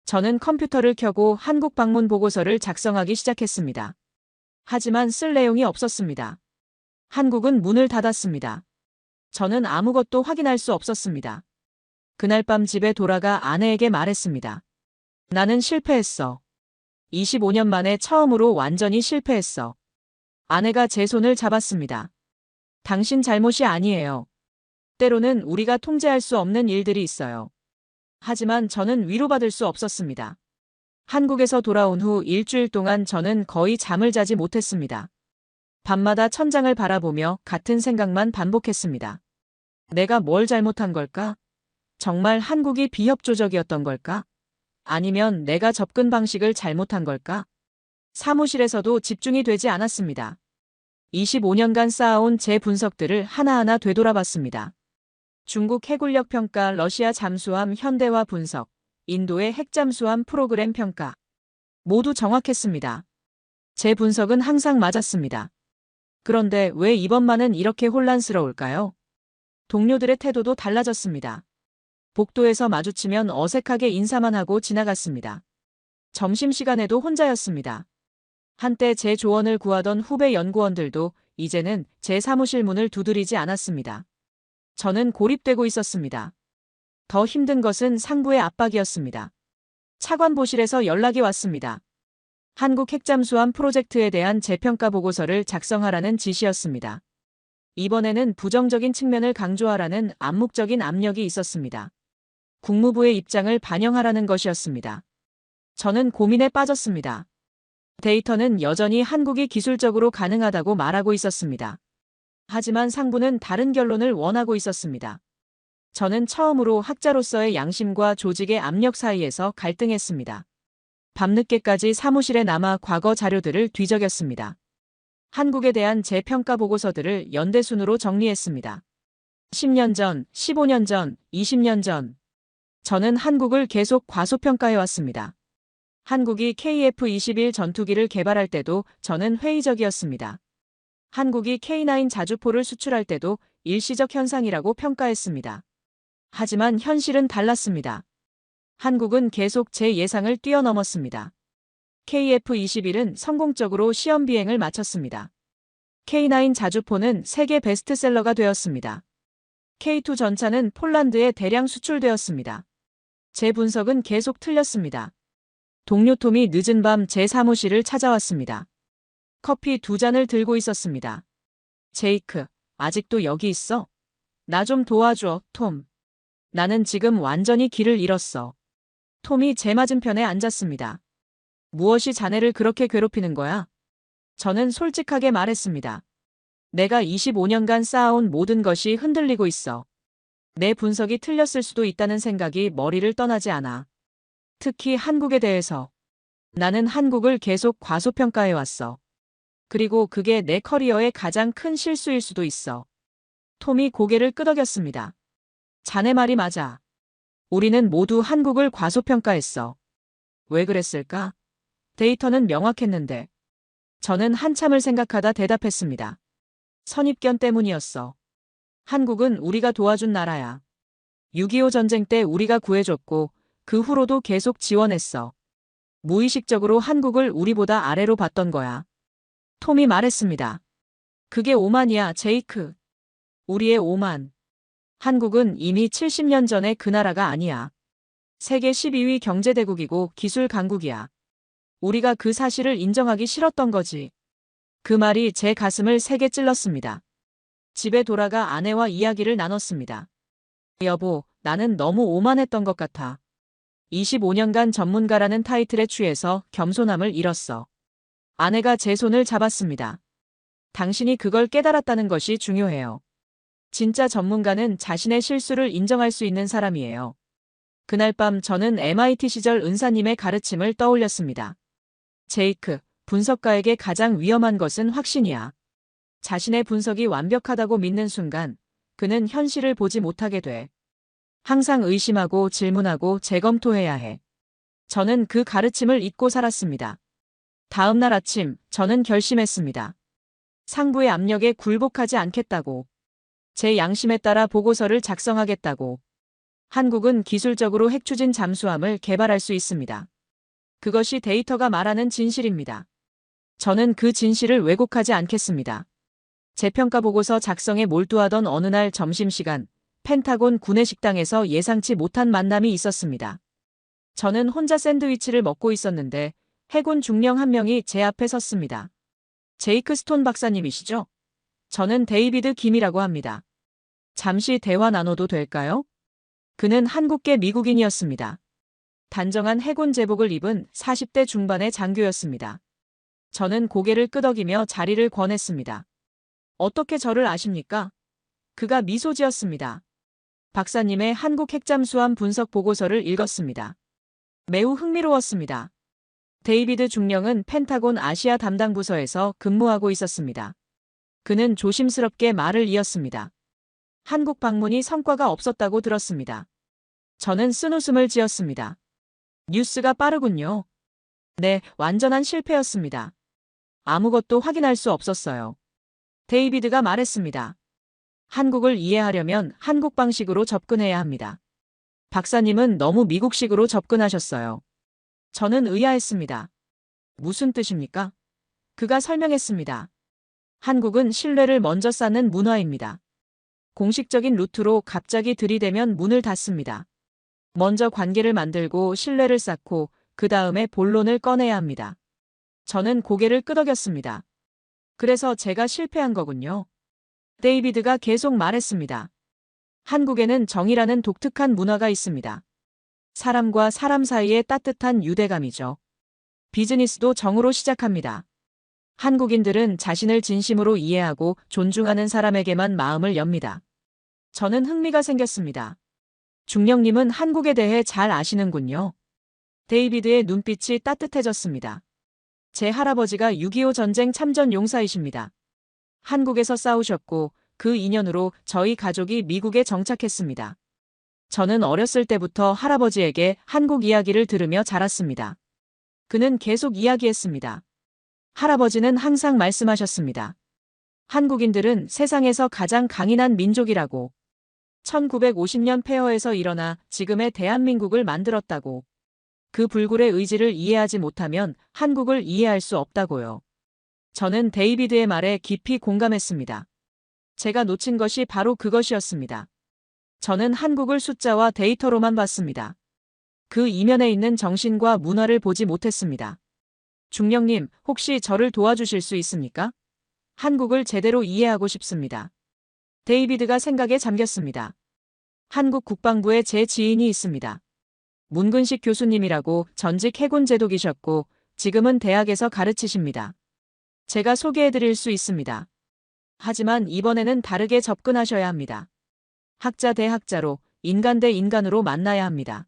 저는 컴퓨터를 켜고 한국 방문 보고서를 작성하기 시작했습니다. 하지만 쓸 내용이 없었습니다. 한국은 문을 닫았습니다. 저는 아무것도 확인할 수 없었습니다. 그날 밤 집에 돌아가 아내에게 말했습니다. 나는 실패했어. 25년 만에 처음으로 완전히 실패했어. 아내가 제 손을 잡았습니다. 당신 잘못이 아니에요. 때로는 우리가 통제할 수 없는 일들이 있어요. 하지만 저는 위로받을 수 없었습니다. 한국에서 돌아온 후 일주일 동안 저는 거의 잠을 자지 못했습니다. 밤마다 천장을 바라보며 같은 생각만 반복했습니다. 내가 뭘 잘못한 걸까? 정말 한국이 비협조적이었던 걸까? 아니면 내가 접근 방식을 잘못한 걸까? 사무실에서도 집중이 되지 않았습니다. 25년간 쌓아온 제 분석들을 하나하나 되돌아봤습니다. 중국 해군력 평가, 러시아 잠수함 현대화 분석, 인도의 핵잠수함 프로그램 평가. 모두 정확했습니다. 제 분석은 항상 맞았습니다. 그런데 왜 이번만은 이렇게 혼란스러울까요? 동료들의 태도도 달라졌습니다. 복도에서 마주치면 어색하게 인사만 하고 지나갔습니다. 점심시간에도 혼자였습니다. 한때 제 조언을 구하던 후배 연구원들도 이제는 제 사무실 문을 두드리지 않았습니다. 저는 고립되고 있었습니다. 더 힘든 것은 상부의 압박이었습니다. 차관보실에서 연락이 왔습니다. 한국 핵잠수함 프로젝트에 대한 재평가 보고서를 작성하라는 지시였습니다. 이번에는 부정적인 측면을 강조하라는 암묵적인 압력이 있었습니다. 국무부의 입장을 반영하라는 것이었습니다. 저는 고민에 빠졌습니다. 데이터는 여전히 한국이 기술적으로 가능하다고 말하고 있었습니다. 하지만 상부는 다른 결론을 원하고 있었습니다. 저는 처음으로 학자로서의 양심과 조직의 압력 사이에서 갈등했습니다. 밤늦게까지 사무실에 남아 과거 자료들을 뒤적였습니다. 한국에 대한 재평가 보고서들을 연대순으로 정리했습니다. 10년 전, 15년 전, 20년 전. 저는 한국을 계속 과소평가해왔습니다. 한국이 KF-21 전투기를 개발할 때도 저는 회의적이었습니다. 한국이 K9 자주포를 수출할 때도 일시적 현상이라고 평가했습니다. 하지만 현실은 달랐습니다. 한국은 계속 제 예상을 뛰어넘었습니다. KF-21은 성공적으로 시험 비행을 마쳤습니다. K9 자주포는 세계 베스트셀러가 되었습니다. K2 전차는 폴란드에 대량 수출되었습니다. 제 분석은 계속 틀렸습니다. 동료 톰이 늦은 밤 제 사무실을 찾아왔습니다. 커피 2잔을 들고 있었습니다. 제이크, 아직도 여기 있어? 나 좀 도와줘, 톰. 나는 지금 완전히 길을 잃었어. 톰이 제 맞은편에 앉았습니다. 무엇이 자네를 그렇게 괴롭히는 거야? 저는 솔직하게 말했습니다. 내가 25년간 쌓아온 모든 것이 흔들리고 있어. 내 분석이 틀렸을 수도 있다는 생각이 머리를 떠나지 않아. 특히 한국에 대해서. 나는 한국을 계속 과소평가해왔어. 그리고 그게 내 커리어의 가장 큰 실수일 수도 있어. 톰이 고개를 끄덕였습니다. 자네 말이 맞아. 우리는 모두 한국을 과소평가했어. 왜 그랬을까? 데이터는 명확했는데. 저는 한참을 생각하다 대답했습니다. 선입견 때문이었어. 한국은 우리가 도와준 나라야. 6.25 전쟁 때 우리가 구해줬고 그 후로도 계속 지원했어. 무의식적으로 한국을 우리보다 아래로 봤던 거야. 톰이 말했습니다. 그게 오만이야, 제이크. 우리의 오만. 한국은 이미 70년 전의 그 나라가 아니야. 세계 12위 경제대국이고 기술 강국이야. 우리가 그 사실을 인정하기 싫었던 거지. 그 말이 제 가슴을 세게 찔렀습니다. 집에 돌아가 아내와 이야기를 나눴습니다. 여보, 나는 너무 오만했던 것 같아. 25년간 전문가라는 타이틀에 취해서 겸손함을 잃었어. 아내가 제 손을 잡았습니다. 당신이 그걸 깨달았다는 것이 중요해요. 진짜 전문가는 자신의 실수를 인정할 수 있는 사람이에요. 그날 밤 저는 MIT 시절 은사님의 가르침을 떠올렸습니다. 제이크, 분석가에게 가장 위험한 것은 확신이야. 자신의 분석이 완벽하다고 믿는 순간 그는 현실을 보지 못하게 돼. 항상 의심하고 질문하고 재검토해야 해. 저는 그 가르침을 잊고 살았습니다. 다음 날 아침 저는 결심했습니다. 상부의 압력에 굴복하지 않겠다고. 제 양심에 따라 보고서를 작성하겠다고. 한국은 기술적으로 핵추진 잠수함을 개발할 수 있습니다. 그것이 데이터가 말하는 진실입니다. 저는 그 진실을 왜곡하지 않겠습니다. 재평가 보고서 작성에 몰두하던 어느 날 점심시간, 펜타곤 구내식당에서 예상치 못한 만남이 있었습니다. 저는 혼자 샌드위치를 먹고 있었는데 해군 중령 한 명이 제 앞에 섰습니다. 제이크 스톤 박사님이시죠? 저는 데이비드 김이라고 합니다. 잠시 대화 나눠도 될까요? 그는 한국계 미국인이었습니다. 단정한 해군 제복을 입은 40대 중반의 장교였습니다. 저는 고개를 끄덕이며 자리를 권했습니다. 어떻게 저를 아십니까? 그가 미소 지었습니다. 박사님의 한국 핵잠수함 분석 보고서를 읽었습니다. 매우 흥미로웠습니다. 데이비드 중령은 펜타곤 아시아 담당 부서에서 근무하고 있었습니다. 그는 조심스럽게 말을 이었습니다. 한국 방문이 성과가 없었다고 들었습니다. 저는 쓴웃음을 지었습니다. 뉴스가 빠르군요. 네, 완전한 실패였습니다. 아무것도 확인할 수 없었어요. 데이비드가 말했습니다. 한국을 이해하려면 한국 방식으로 접근해야 합니다. 박사님은 너무 미국식으로 접근하셨어요. 저는 의아했습니다. 무슨 뜻입니까? 그가 설명했습니다. 한국은 신뢰를 먼저 쌓는 문화입니다. 공식적인 루트로 갑자기 들이대면 문을 닫습니다. 먼저 관계를 만들고 신뢰를 쌓고 그 다음에 본론을 꺼내야 합니다. 저는 고개를 끄덕였습니다. 그래서 제가 실패한 거군요. 데이비드가 계속 말했습니다. 한국에는 정이라는 독특한 문화가 있습니다. 사람과 사람 사이의 따뜻한 유대감이죠. 비즈니스도 정으로 시작합니다. 한국인들은 자신을 진심으로 이해하고 존중하는 사람에게만 마음을 엽니다. 저는 흥미가 생겼습니다. 중령님은 한국에 대해 잘 아시는군요. 데이비드의 눈빛이 따뜻해졌습니다. 제 할아버지가 6.25 전쟁 참전 용사이십니다. 한국에서 싸우셨고 그 인연으로 저희 가족이 미국에 정착했습니다. 저는 어렸을 때부터 할아버지에게 한국 이야기를 들으며 자랐습니다. 그는 계속 이야기했습니다. 할아버지는 항상 말씀하셨습니다. 한국인들은 세상에서 가장 강인한 민족이라고. 1950년 폐허에서 일어나 지금의 대한민국을 만들었다고. 그 불굴의 의지를 이해하지 못하면 한국을 이해할 수 없다고요. 저는 데이비드의 말에 깊이 공감했습니다. 제가 놓친 것이 바로 그것이었습니다. 저는 한국을 숫자와 데이터로만 봤습니다. 그 이면에 있는 정신과 문화를 보지 못했습니다. 중령님, 혹시 저를 도와주실 수 있습니까? 한국을 제대로 이해하고 싶습니다. 데이비드가 생각에 잠겼습니다. 한국 국방부에 제 지인이 있습니다. 문근식 교수님이라고 전직 해군 제독이셨고 지금은 대학에서 가르치십니다. 제가 소개해드릴 수 있습니다. 하지만 이번에는 다르게 접근하셔야 합니다. 학자 대 학자로, 인간 대 인간으로 만나야 합니다.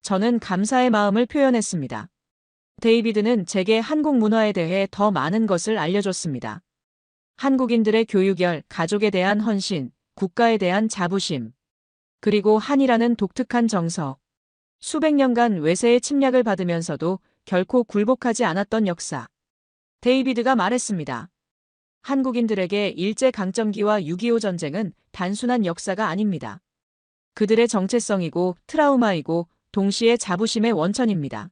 저는 감사의 마음을 표현했습니다. 데이비드는 제게 한국 문화에 대해 더 많은 것을 알려줬습니다. 한국인들의 교육열, 가족에 대한 헌신, 국가에 대한 자부심, 그리고 한이라는 독특한 정서. 수백 년간 외세의 침략을 받으면서도 결코 굴복하지 않았던 역사. 데이비드가 말했습니다. 한국인들에게 일제강점기와 6.25 전쟁은 단순한 역사가 아닙니다. 그들의 정체성이고 트라우마이고 동시에 자부심의 원천입니다.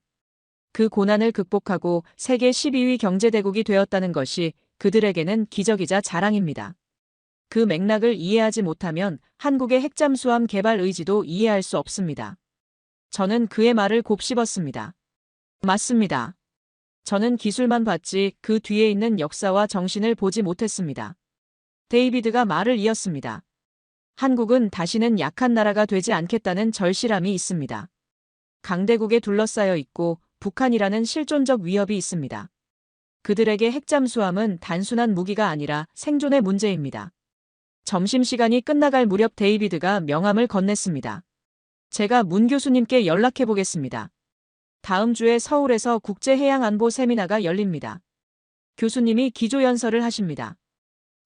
그 고난을 극복하고 세계 12위 경제대국이 되었다는 것이 그들에게는 기적이자 자랑입니다. 그 맥락을 이해하지 못하면 한국의 핵잠수함 개발 의지도 이해할 수 없습니다. 저는 그의 말을 곱씹었습니다. 맞습니다. 저는 기술만 봤지 그 뒤에 있는 역사와 정신을 보지 못했습니다. 데이비드가 말을 이었습니다. 한국은 다시는 약한 나라가 되지 않겠다는 절실함이 있습니다. 강대국에 둘러싸여 있고 북한이라는 실존적 위협이 있습니다. 그들에게 핵잠수함은 단순한 무기가 아니라 생존의 문제입니다. 점심시간이 끝나갈 무렵 데이비드가 명함을 건넸습니다. 제가 문 교수님께 연락해 보겠습니다. 다음 주에 서울에서 국제해양안보 세미나가 열립니다. 교수님이 기조연설을 하십니다.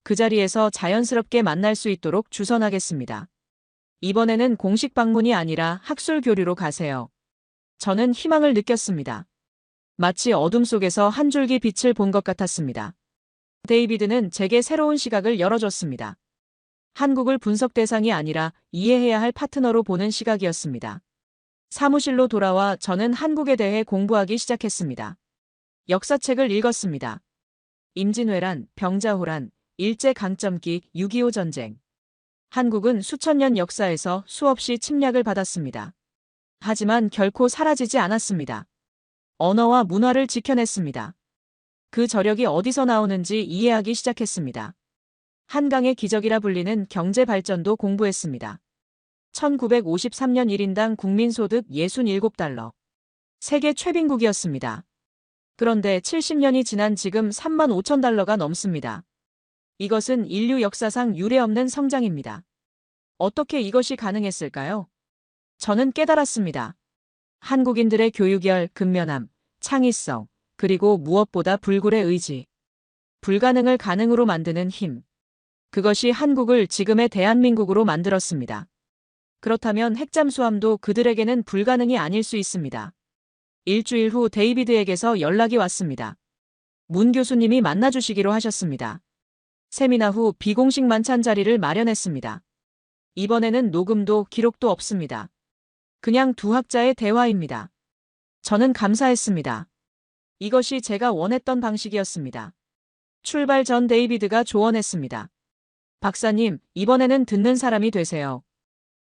그 자리에서 자연스럽게 만날 수 있도록 주선하겠습니다. 이번에는 공식 방문이 아니라 학술 교류로 가세요. 저는 희망을 느꼈습니다. 마치 어둠 속에서 한 줄기 빛을 본 것 같았습니다. 데이비드는 제게 새로운 시각을 열어줬습니다. 한국을 분석 대상이 아니라 이해해야 할 파트너로 보는 시각이었습니다. 사무실로 돌아와 저는 한국에 대해 공부하기 시작했습니다. 역사책을 읽었습니다. 임진왜란, 병자호란, 일제강점기, 6.25 전쟁. 한국은 수천 년 역사에서 수없이 침략을 받았습니다. 하지만 결코 사라지지 않았습니다. 언어와 문화를 지켜냈습니다. 그 저력이 어디서 나오는지 이해하기 시작했습니다. 한강의 기적이라 불리는 경제 발전도 공부했습니다. 1953년 1인당 국민소득 67달러. 세계 최빈국이었습니다. 그런데 70년이 지난 지금 3만 5천 달러가 넘습니다. 이것은 인류 역사상 유례없는 성장입니다. 어떻게 이것이 가능했을까요? 저는 깨달았습니다. 한국인들의 교육열, 근면함, 창의성, 그리고 무엇보다 불굴의 의지. 불가능을 가능으로 만드는 힘. 그것이 한국을 지금의 대한민국으로 만들었습니다. 그렇다면 핵잠수함도 그들에게는 불가능이 아닐 수 있습니다. 일주일 후 데이비드에게서 연락이 왔습니다. 문 교수님이 만나주시기로 하셨습니다. 세미나 후 비공식 만찬 자리를 마련했습니다. 이번에는 녹음도 기록도 없습니다. 그냥 두 학자의 대화입니다. 저는 감사했습니다. 이것이 제가 원했던 방식이었습니다. 출발 전 데이비드가 조언했습니다. 박사님, 이번에는 듣는 사람이 되세요.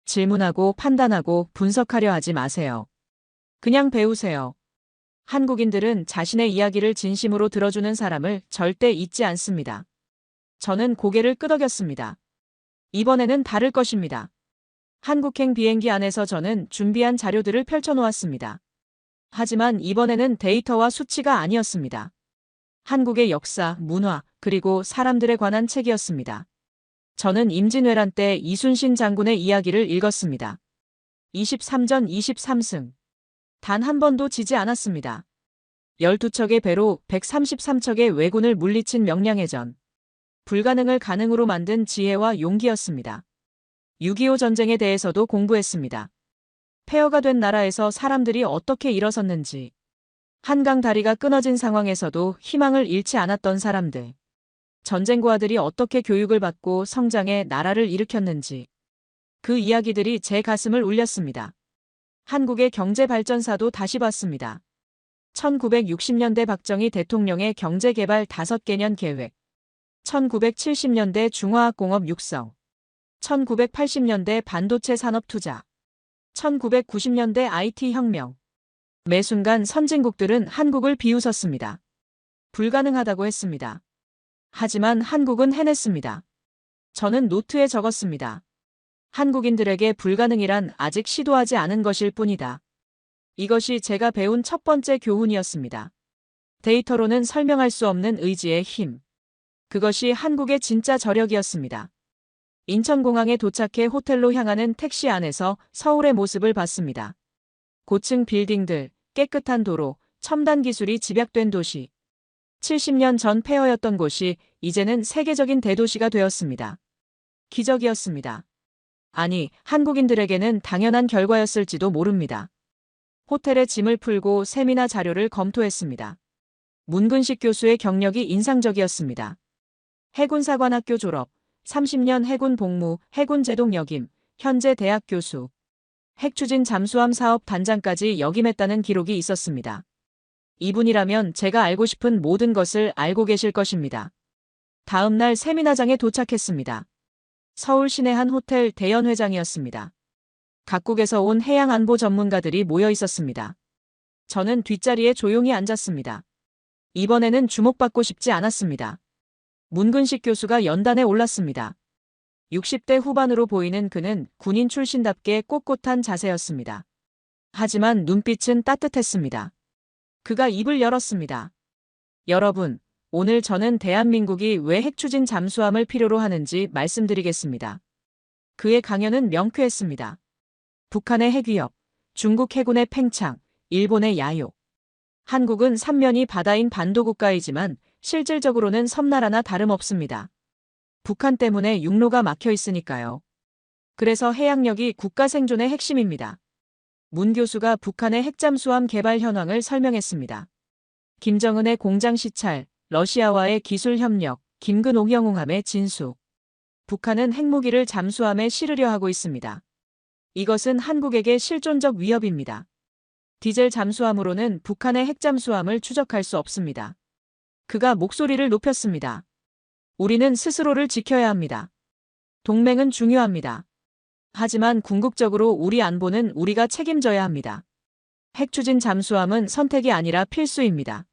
질문하고 판단하고 분석하려 하지 마세요. 그냥 배우세요. 한국인들은 자신의 이야기를 진심으로 들어주는 사람을 절대 잊지 않습니다. 저는 고개를 끄덕였습니다. 이번에는 다를 것입니다. 한국행 비행기 안에서 저는 준비한 자료들을 펼쳐놓았습니다. 하지만 이번에는 데이터와 수치가 아니었습니다. 한국의 역사, 문화, 그리고 사람들에 관한 책이었습니다. 저는 임진왜란 때 이순신 장군의 이야기를 읽었습니다. 23전 23승. 단 한 번도 지지 않았습니다. 12척의 배로 133척의 왜군을 물리친 명량해전. 불가능을 가능으로 만든 지혜와 용기였습니다. 6.25 전쟁에 대해서도 공부했습니다. 폐허가 된 나라에서 사람들이 어떻게 일어섰는지. 한강 다리가 끊어진 상황에서도 희망을 잃지 않았던 사람들. 전쟁고아들이 어떻게 교육을 받고 성장해 나라를 일으켰는지. 그 이야기들이 제 가슴을 울렸습니다. 한국의 경제발전사도 다시 봤습니다. 1960년대 박정희 대통령의 경제개발 5개년 계획. 1970년대 중화학공업 육성. 1980년대 반도체 산업 투자. 1990년대 IT 혁명. 매 순간 선진국들은 한국을 비웃었습니다. 불가능하다고 했습니다. 하지만 한국은 해냈습니다. 저는 노트에 적었습니다. 한국인들에게 불가능이란 아직 시도하지 않은 것일 뿐이다. 이것이 제가 배운 첫 번째 교훈이었습니다. 데이터로는 설명할 수 없는 의지의 힘. 그것이 한국의 진짜 저력이었습니다. 인천공항에 도착해 호텔로 향하는 택시 안에서 서울의 모습을 봤습니다. 고층 빌딩들, 깨끗한 도로, 첨단 기술이 집약된 도시. 70년 전 폐허였던 곳이 이제는 세계적인 대도시가 되었습니다. 기적이었습니다. 아니, 한국인들에게는 당연한 결과였을지도 모릅니다. 호텔에 짐을 풀고 세미나 자료를 검토했습니다. 문근식 교수의 경력이 인상적이었습니다. 해군사관학교 졸업, 30년 해군 복무, 해군 제동 역임, 현재 대학 교수. 핵추진 잠수함 사업 단장까지 역임했다는 기록이 있었습니다. 이분이라면 제가 알고 싶은 모든 것을 알고 계실 것입니다. 다음 날 세미나장에 도착했습니다. 서울 시내 한 호텔 대연회장이었습니다. 각국에서 온 해양안보 전문가들이 모여 있었습니다. 저는 뒷자리에 조용히 앉았습니다. 이번에는 주목받고 싶지 않았습니다. 문근식 교수가 연단에 올랐습니다. 60대 후반으로 보이는 그는 군인 출신답게 꼿꼿한 자세였습니다. 하지만 눈빛은 따뜻했습니다. 그가 입을 열었습니다. 여러분, 오늘 저는 대한민국이 왜 핵추진 잠수함을 필요로 하는지 말씀드리겠습니다. 그의 강연은 명쾌했습니다. 북한의 핵위협, 중국 해군의 팽창, 일본의 야욕. 한국은 삼면이 바다인 반도국가이지만 실질적으로는 섬나라나 다름없습니다. 북한 때문에 육로가 막혀 있으니까요. 그래서 해양력이 국가 생존의 핵심입니다. 문 교수가 북한의 핵잠수함 개발 현황을 설명했습니다. 김정은의 공장 시찰, 러시아와의 기술 협력, 김근 옹영웅함의 진수. 북한은 핵무기를 잠수함에 실으려 하고 있습니다. 이것은 한국에게 실존적 위협입니다. 디젤 잠수함으로는 북한의 핵잠수함을 추적할 수 없습니다. 그가 목소리를 높였습니다. 우리는 스스로를 지켜야 합니다. 동맹은 중요합니다. 하지만 궁극적으로 우리 안보는 우리가 책임져야 합니다. 핵추진 잠수함은 선택이 아니라 필수입니다.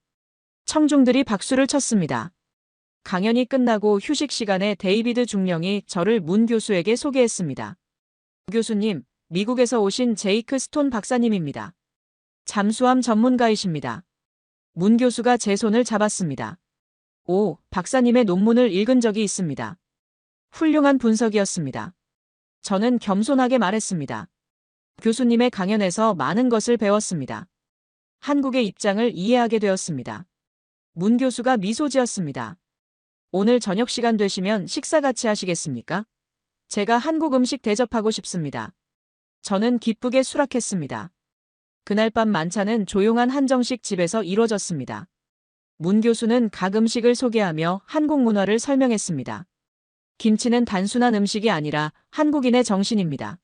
청중들이 박수를 쳤습니다. 강연이 끝나고 휴식 시간에 데이비드 중령이 저를 문 교수에게 소개했습니다. 교수님, 미국에서 오신 제이크 스톤 박사님입니다. 잠수함 전문가이십니다. 문 교수가 제 손을 잡았습니다. 오, 박사님의 논문을 읽은 적이 있습니다. 훌륭한 분석이었습니다. 저는 겸손하게 말했습니다. 교수님의 강연에서 많은 것을 배웠습니다. 한국의 입장을 이해하게 되었습니다. 문 교수가 미소 지었습니다. 오늘 저녁 시간 되시면 식사 같이 하시겠습니까? 제가 한국 음식 대접하고 싶습니다. 저는 기쁘게 수락했습니다. 그날 밤 만찬은 조용한 한정식 집에서 이루어졌습니다. 문 교수는 각 음식을 소개하며 한국 문화를 설명했습니다. 김치는 단순한 음식이 아니라 한국인의 정신입니다.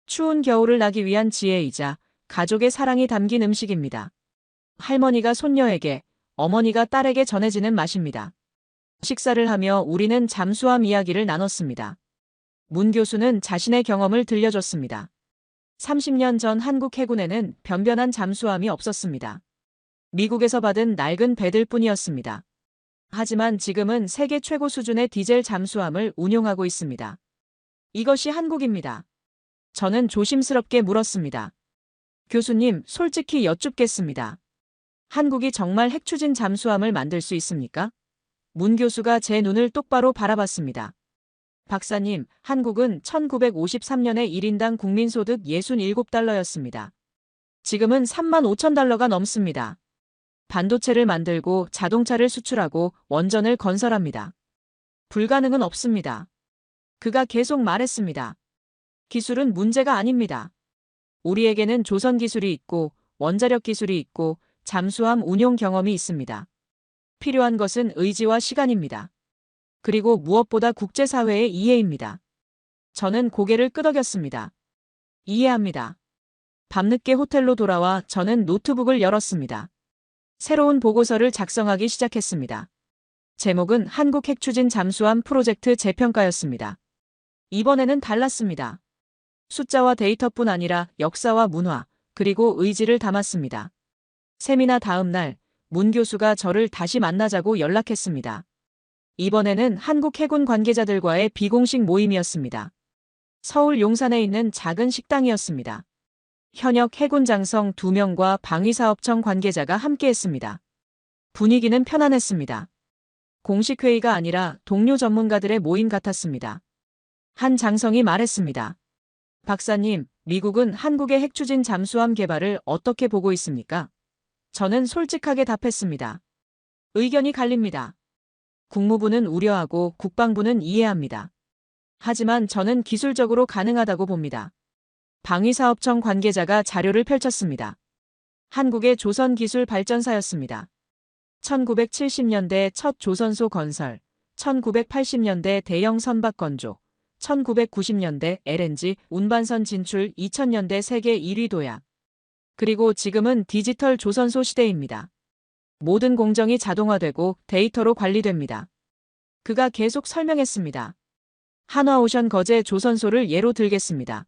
추운 겨울을 나기 위한 지혜이자 가족의 사랑이 담긴 음식입니다. 할머니가 손녀에게, 어머니가 딸에게 전해지는 맛입니다. 식사를 하며 우리는 잠수함 이야기를 나눴습니다. 문 교수는 자신의 경험을 들려줬습니다. 30년 전 한국 해군에는 변변한 잠수함이 없었습니다. 미국에서 받은 낡은 배들 뿐이었습니다. 하지만 지금은 세계 최고 수준의 디젤 잠수함을 운용하고 있습니다. 이것이 한국입니다. 저는 조심스럽게 물었습니다. 교수님, 솔직히 여쭙겠습니다. 한국이 정말 핵추진 잠수함을 만들 수 있습니까? 문 교수가 제 눈을 똑바로 바라봤습니다. 박사님, 한국은 1953년에 1인당 국민소득 67달러였습니다. 지금은 3만 5천 달러가 넘습니다. 반도체를 만들고 자동차를 수출하고 원전을 건설합니다. 불가능은 없습니다. 그가 계속 말했습니다. 기술은 문제가 아닙니다. 우리에게는 조선 기술이 있고 원자력 기술이 있고 잠수함 운용 경험이 있습니다. 필요한 것은 의지와 시간입니다. 그리고 무엇보다 국제사회의 이해입니다. 저는 고개를 끄덕였습니다. 이해합니다. 밤늦게 호텔로 돌아와 저는 노트북을 열었습니다. 새로운 보고서를 작성하기 시작했습니다. 제목은 한국 핵추진 잠수함 프로젝트 재평가였습니다. 이번에는 달랐습니다. 숫자와 데이터뿐 아니라 역사와 문화, 그리고 의지를 담았습니다. 세미나 다음 날, 문 교수가 저를 다시 만나자고 연락했습니다. 이번에는 한국 해군 관계자들과의 비공식 모임이었습니다. 서울 용산에 있는 작은 식당이었습니다. 현역 해군 장성 2명과 방위사업청 관계자가 함께했습니다. 분위기는 편안했습니다. 공식 회의가 아니라 동료 전문가들의 모임 같았습니다. 한 장성이 말했습니다. 박사님, 미국은 한국의 핵추진 잠수함 개발을 어떻게 보고 있습니까? 저는 솔직하게 답했습니다. 의견이 갈립니다. 국무부는 우려하고 국방부는 이해합니다. 하지만 저는 기술적으로 가능하다고 봅니다. 방위사업청 관계자가 자료를 펼쳤습니다. 한국의 조선기술발전사였습니다. 1970년대 첫 조선소 건설, 1980년대 대형 선박 건조, 1990년대 LNG 운반선 진출, 2000년대 세계 1위 도약. 그리고 지금은 디지털 조선소 시대입니다. 모든 공정이 자동화되고 데이터로 관리됩니다. 그가 계속 설명했습니다. 한화오션 거제 조선소를 예로 들겠습니다.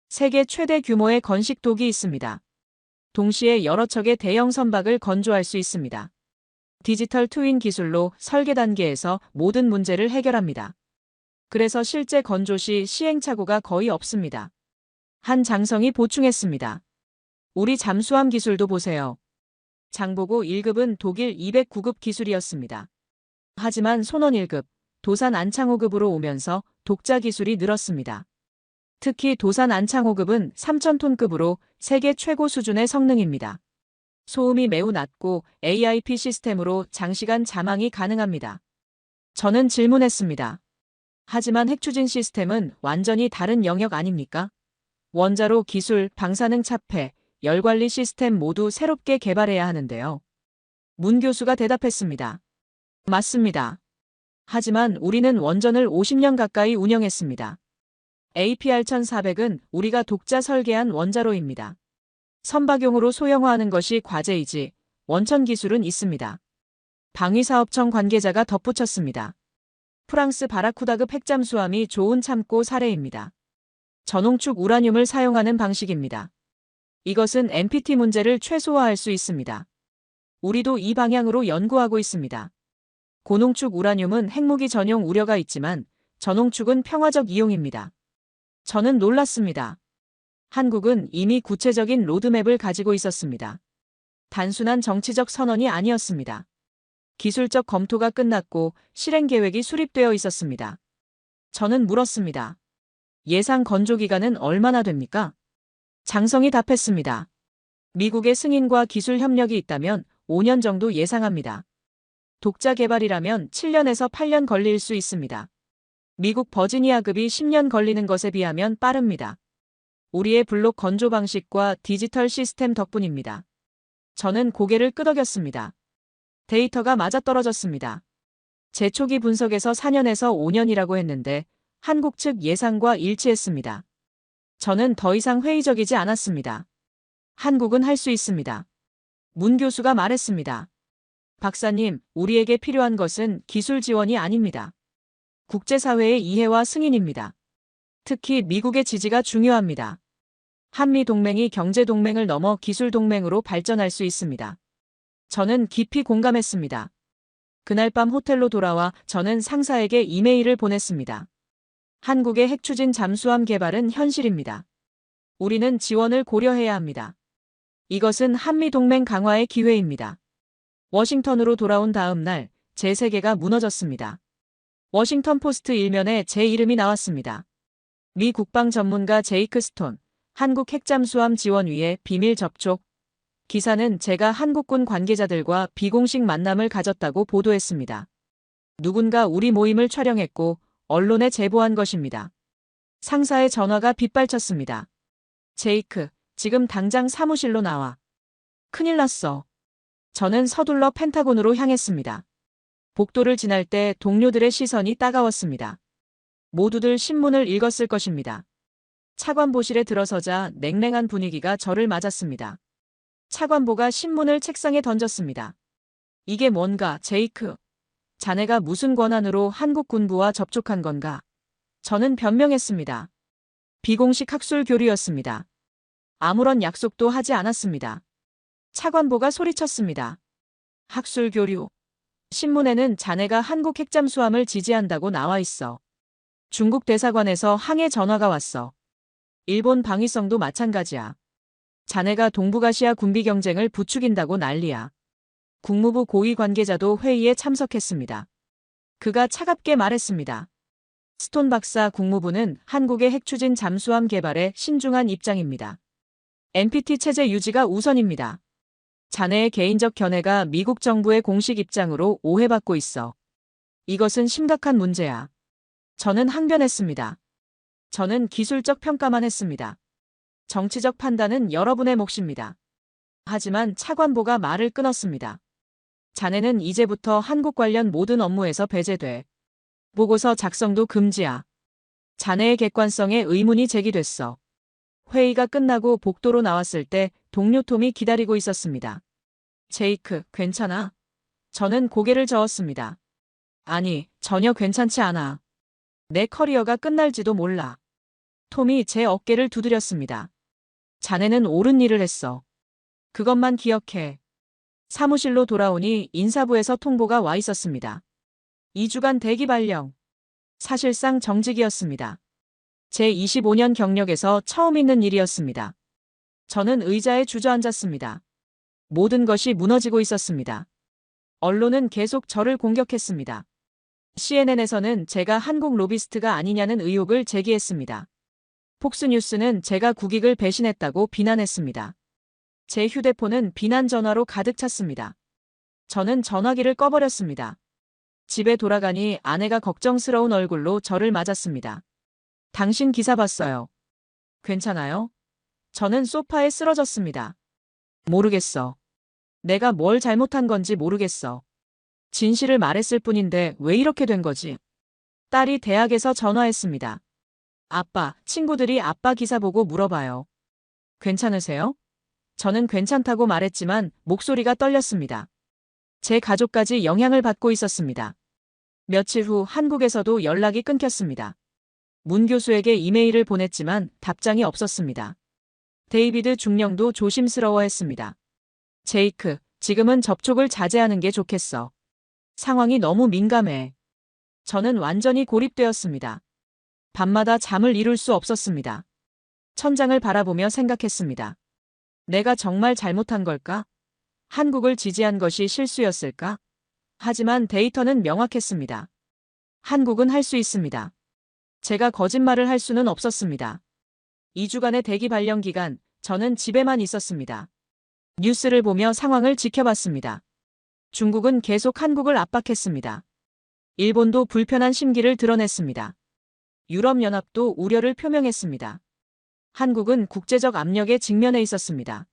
세계 최대 규모의 건식독이 있습니다. 동시에 여러 척의 대형 선박을 건조할 수 있습니다. 디지털 트윈 기술로 설계 단계에서 모든 문제를 해결합니다. 그래서 실제 건조 시 시행착오가 거의 없습니다. 한 장성이 보충했습니다. 우리 잠수함 기술도 보세요. 장보고 1급은 독일 209급 기술이었습니다. 하지만 손원 1급, 도산 안창호급으로 오면서 독자 기술이 늘었습니다. 특히 도산 안창호급은 3,000톤급으로 세계 최고 수준의 성능입니다. 소음이 매우 낮고 AIP 시스템으로 장시간 자망이 가능합니다. 저는 질문했습니다. 하지만 핵추진 시스템은 완전히 다른 영역 아닙니까? 원자로 기술, 방사능 차폐, 열관리 시스템 모두 새롭게 개발해야 하는데요. 문 교수가 대답했습니다. 맞습니다. 하지만 우리는 원전을 50년 가까이 운영했습니다. APR1400은 우리가 독자 설계한 원자로입니다. 선박용으로 소형화하는 것이 과제이지 원천 기술은 있습니다. 방위사업청 관계자가 덧붙였습니다. 프랑스 바라쿠다급 핵잠수함이 좋은 참고 사례입니다. 전홍축 우라늄을 사용하는 방식입니다. 이것은 NPT 문제를 최소화할 수 있습니다. 우리도 이 방향으로 연구하고 있습니다. 고농축 우라늄은 핵무기 전용 우려가 있지만 전홍축은 평화적 이용입니다. 저는 놀랐습니다. 한국은 이미 구체적인 로드맵을 가지고 있었습니다. 단순한 정치적 선언이 아니었습니다. 기술적 검토가 끝났고 실행 계획이 수립되어 있었습니다. 저는 물었습니다. 예상 건조 기간은 얼마나 됩니까? 장성이 답했습니다. 미국의 승인과 기술 협력이 있다면 5년 정도 예상합니다. 독자 개발이라면 7년에서 8년 걸릴 수 있습니다. 미국 버지니아급이 10년 걸리는 것에 비하면 빠릅니다. 우리의 블록 건조 방식과 디지털 시스템 덕분입니다. 저는 고개를 끄덕였습니다. 데이터가 맞아떨어졌습니다. 제 초기 분석에서 4년에서 5년이라고 했는데 한국 측 예상과 일치했습니다. 저는 더 이상 회의적이지 않았습니다. 한국은 할 수 있습니다. 문 교수가 말했습니다. 박사님, 우리에게 필요한 것은 기술 지원이 아닙니다. 국제사회의 이해와 승인입니다. 특히 미국의 지지가 중요합니다. 한미동맹이 경제동맹을 넘어 기술동맹으로 발전할 수 있습니다. 저는 깊이 공감했습니다. 그날 밤 호텔로 돌아와 저는 상사에게 이메일을 보냈습니다. 한국의 핵추진 잠수함 개발은 현실입니다. 우리는 지원을 고려해야 합니다. 이것은 한미동맹 강화의 기회입니다. 워싱턴으로 돌아온 다음 날, 제 세계가 무너졌습니다. 워싱턴 포스트 일면에 제 이름이 나왔습니다. 미 국방 전문가 제이크 스톤, 한국 핵잠수함 지원위에 비밀 접촉. 기사는 제가 한국군 관계자들과 비공식 만남을 가졌다고 보도했습니다. 누군가 우리 모임을 촬영했고 언론에 제보한 것입니다. 상사의 전화가 빗발쳤습니다. 제이크, 지금 당장 사무실로 나와. 큰일 났어. 저는 서둘러 펜타곤으로 향했습니다. 복도를 지날 때 동료들의 시선이 따가웠습니다. 모두들 신문을 읽었을 것입니다. 차관보실에 들어서자 냉랭한 분위기가 저를 맞았습니다. 차관보가 신문을 책상에 던졌습니다. 이게 뭔가, 제이크? 자네가 무슨 권한으로 한국 군부와 접촉한 건가? 저는 변명했습니다. 비공식 학술 교류였습니다. 아무런 약속도 하지 않았습니다. 차관보가 소리쳤습니다. 학술 교류. 신문에는 자네가 한국 핵잠수함을 지지한다고 나와 있어. 중국 대사관에서 항해 전화가 왔어. 일본 방위성도 마찬가지야. 자네가 동북아시아 군비 경쟁을 부추긴다고 난리야. 국무부 고위 관계자도 회의에 참석했습니다. 그가 차갑게 말했습니다. 스톤 박사, 국무부는 한국의 핵추진 잠수함 개발에 신중한 입장입니다. NPT 체제 유지가 우선입니다. 자네의 개인적 견해가 미국 정부의 공식 입장으로 오해받고 있어. 이것은 심각한 문제야. 저는 항변했습니다. 저는 기술적 평가만 했습니다. 정치적 판단은 여러분의 몫입니다. 하지만 차관보가 말을 끊었습니다. 자네는 이제부터 한국 관련 모든 업무에서 배제돼. 보고서 작성도 금지야. 자네의 객관성에 의문이 제기됐어. 회의가 끝나고 복도로 나왔을 때 동료 톰이 기다리고 있었습니다. 제이크, 괜찮아? 저는 고개를 저었습니다. 아니, 전혀 괜찮지 않아. 내 커리어가 끝날지도 몰라. 톰이 제 어깨를 두드렸습니다. 자네는 옳은 일을 했어. 그것만 기억해. 사무실로 돌아오니 인사부에서 통보가 와 있었습니다. 2주간 대기 발령. 사실상 정직이었습니다. 제 25년 경력에서 처음 있는 일이었습니다. 저는 의자에 주저앉았습니다. 모든 것이 무너지고 있었습니다. 언론은 계속 저를 공격했습니다. CNN에서는 제가 한국 로비스트가 아니냐는 의혹을 제기했습니다. 폭스뉴스는 제가 국익을 배신했다고 비난했습니다. 제 휴대폰은 비난 전화로 가득 찼습니다. 저는 전화기를 꺼버렸습니다. 집에 돌아가니 아내가 걱정스러운 얼굴로 저를 맞았습니다. 당신 기사 봤어요. 괜찮아요? 저는 소파에 쓰러졌습니다. 모르겠어. 내가 뭘 잘못한 건지 모르겠어. 진실을 말했을 뿐인데 왜 이렇게 된 거지? 딸이 대학에서 전화했습니다. 아빠, 친구들이 아빠 기사 보고 물어봐요. 괜찮으세요? 저는 괜찮다고 말했지만 목소리가 떨렸습니다. 제 가족까지 영향을 받고 있었습니다. 며칠 후 한국에서도 연락이 끊겼습니다. 문 교수에게 이메일을 보냈지만 답장이 없었습니다. 데이비드 중령도 조심스러워했습니다. 제이크, 지금은 접촉을 자제하는 게 좋겠어. 상황이 너무 민감해. 저는 완전히 고립되었습니다. 밤마다 잠을 이룰 수 없었습니다. 천장을 바라보며 생각했습니다. 내가 정말 잘못한 걸까? 한국을 지지한 것이 실수였을까? 하지만 데이터는 명확했습니다. 한국은 할 수 있습니다. 제가 거짓말을 할 수는 없었습니다. 2주간의 대기 발령 기간, 저는 집에만 있었습니다. 뉴스를 보며 상황을 지켜봤습니다. 중국은 계속 한국을 압박했습니다. 일본도 불편한 심기를 드러냈습니다. 유럽연합도 우려를 표명했습니다. 한국은 국제적 압력에 직면해 있었습니다.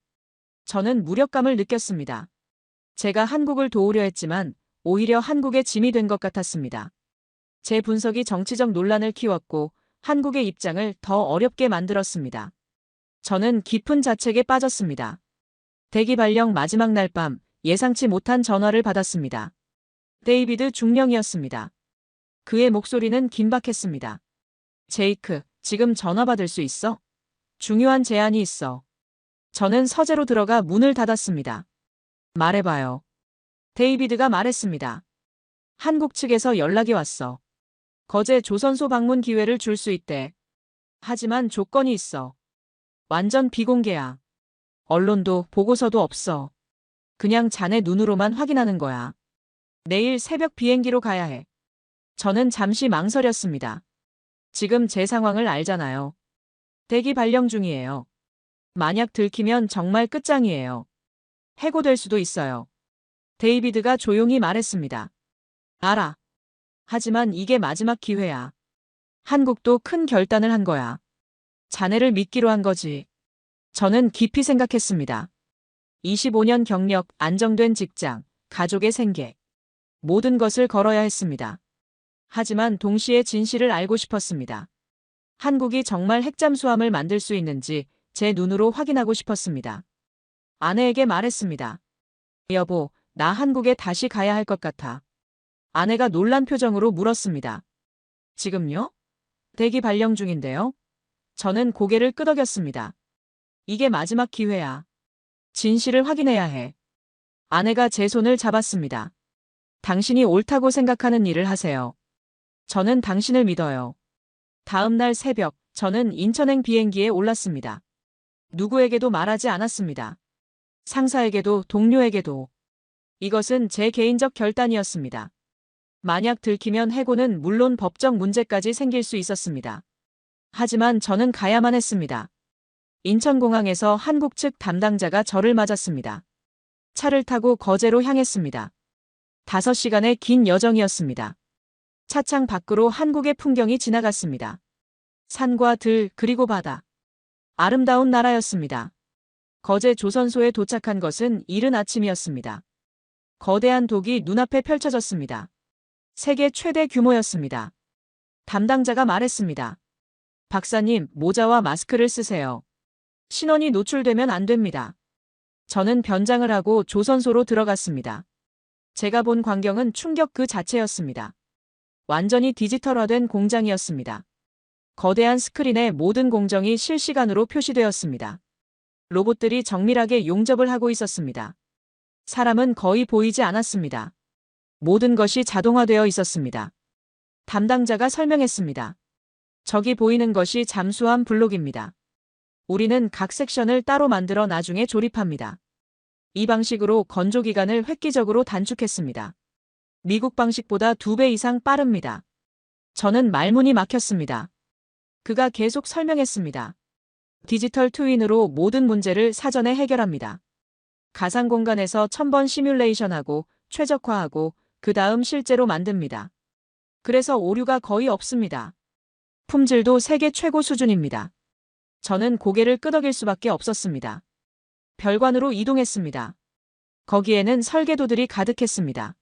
저는 무력감을 느꼈습니다. 제가 한국을 도우려 했지만 오히려 한국의 짐이 된 것 같았습니다. 제 분석이 정치적 논란을 키웠고 한국의 입장을 더 어렵게 만들었습니다. 저는 깊은 자책에 빠졌습니다. 대기 발령 마지막 날 밤 예상치 못한 전화를 받았습니다. 데이비드 중령이었습니다. 그의 목소리는 긴박했습니다. 제이크, 지금 전화 받을 수 있어? 중요한 제안이 있어. 저는 서재로 들어가 문을 닫았습니다. 말해봐요. 데이비드가 말했습니다. 한국 측에서 연락이 왔어. 거제 조선소 방문 기회를 줄 수 있대. 하지만 조건이 있어. 완전 비공개야. 언론도 보고서도 없어. 그냥 자네 눈으로만 확인하는 거야. 내일 새벽 비행기로 가야 해. 저는 잠시 망설였습니다. 지금 제 상황을 알잖아요. 대기 발령 중이에요. 만약 들키면 정말 끝장이에요. 해고될 수도 있어요. 데이비드가 조용히 말했습니다. 알아. 하지만 이게 마지막 기회야. 한국도 큰 결단을 한 거야. 자네를 믿기로 한 거지. 저는 깊이 생각했습니다. 25년 경력, 안정된 직장, 가족의 생계. 모든 것을 걸어야 했습니다. 하지만 동시에 진실을 알고 싶었습니다. 한국이 정말 핵잠수함을 만들 수 있는지 제 눈으로 확인하고 싶었습니다. 아내에게 말했습니다. 여보, 나 한국에 다시 가야 할 것 같아. 아내가 놀란 표정으로 물었습니다. 지금요? 대기 발령 중인데요? 저는 고개를 끄덕였습니다. 이게 마지막 기회야. 진실을 확인해야 해. 아내가 제 손을 잡았습니다. 당신이 옳다고 생각하는 일을 하세요. 저는 당신을 믿어요. 다음 날 새벽, 저는 인천행 비행기에 올랐습니다. 누구에게도 말하지 않았습니다. 상사에게도 동료에게도. 이것은 제 개인적 결단이었습니다. 만약 들키면 해고는 물론 법적 문제까지 생길 수 있었습니다. 하지만 저는 가야만 했습니다. 인천공항에서 한국 측 담당자가 저를 맞았습니다. 차를 타고 거제로 향했습니다. 5시간의 긴 여정이었습니다. 차창 밖으로 한국의 풍경이 지나갔습니다. 산과 들 그리고 바다. 아름다운 나라였습니다. 거제 조선소에 도착한 것은 이른 아침이었습니다. 거대한 독이 눈앞에 펼쳐졌습니다. 세계 최대 규모였습니다. 담당자가 말했습니다. 박사님, 모자와 마스크를 쓰세요. 신원이 노출되면 안 됩니다. 저는 변장을 하고 조선소로 들어갔습니다. 제가 본 광경은 충격 그 자체였습니다. 완전히 디지털화된 공장이었습니다. 거대한 스크린에 모든 공정이 실시간으로 표시되었습니다. 로봇들이 정밀하게 용접을 하고 있었습니다. 사람은 거의 보이지 않았습니다. 모든 것이 자동화되어 있었습니다. 담당자가 설명했습니다. 저기 보이는 것이 잠수함 블록입니다. 우리는 각 섹션을 따로 만들어 나중에 조립합니다. 이 방식으로 건조 기간을 획기적으로 단축했습니다. 미국 방식보다 2배 이상 빠릅니다. 저는 말문이 막혔습니다. 그가 계속 설명했습니다. 디지털 트윈으로 모든 문제를 사전에 해결합니다. 가상 공간에서 1000번 시뮬레이션하고 최적화하고 그 다음 실제로 만듭니다. 그래서 오류가 거의 없습니다. 품질도 세계 최고 수준입니다. 저는 고개를 끄덕일 수밖에 없었습니다. 별관으로 이동했습니다. 거기에는 설계도들이 가득했습니다.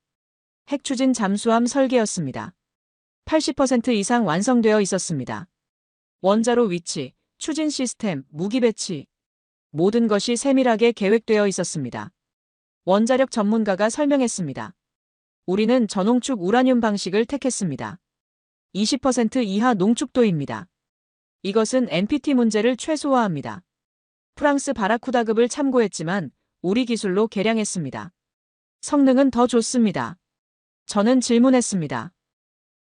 핵추진 잠수함 설계였습니다. 80% 이상 완성되어 있었습니다. 원자로 위치, 추진 시스템, 무기 배치, 모든 것이 세밀하게 계획되어 있었습니다. 원자력 전문가가 설명했습니다. 우리는 저농축 우라늄 방식을 택했습니다. 20% 이하 농축도입니다. 이것은 NPT 문제를 최소화합니다. 프랑스 바라쿠다급을 참고했지만 우리 기술로 개량했습니다. 성능은 더 좋습니다. 저는 질문했습니다.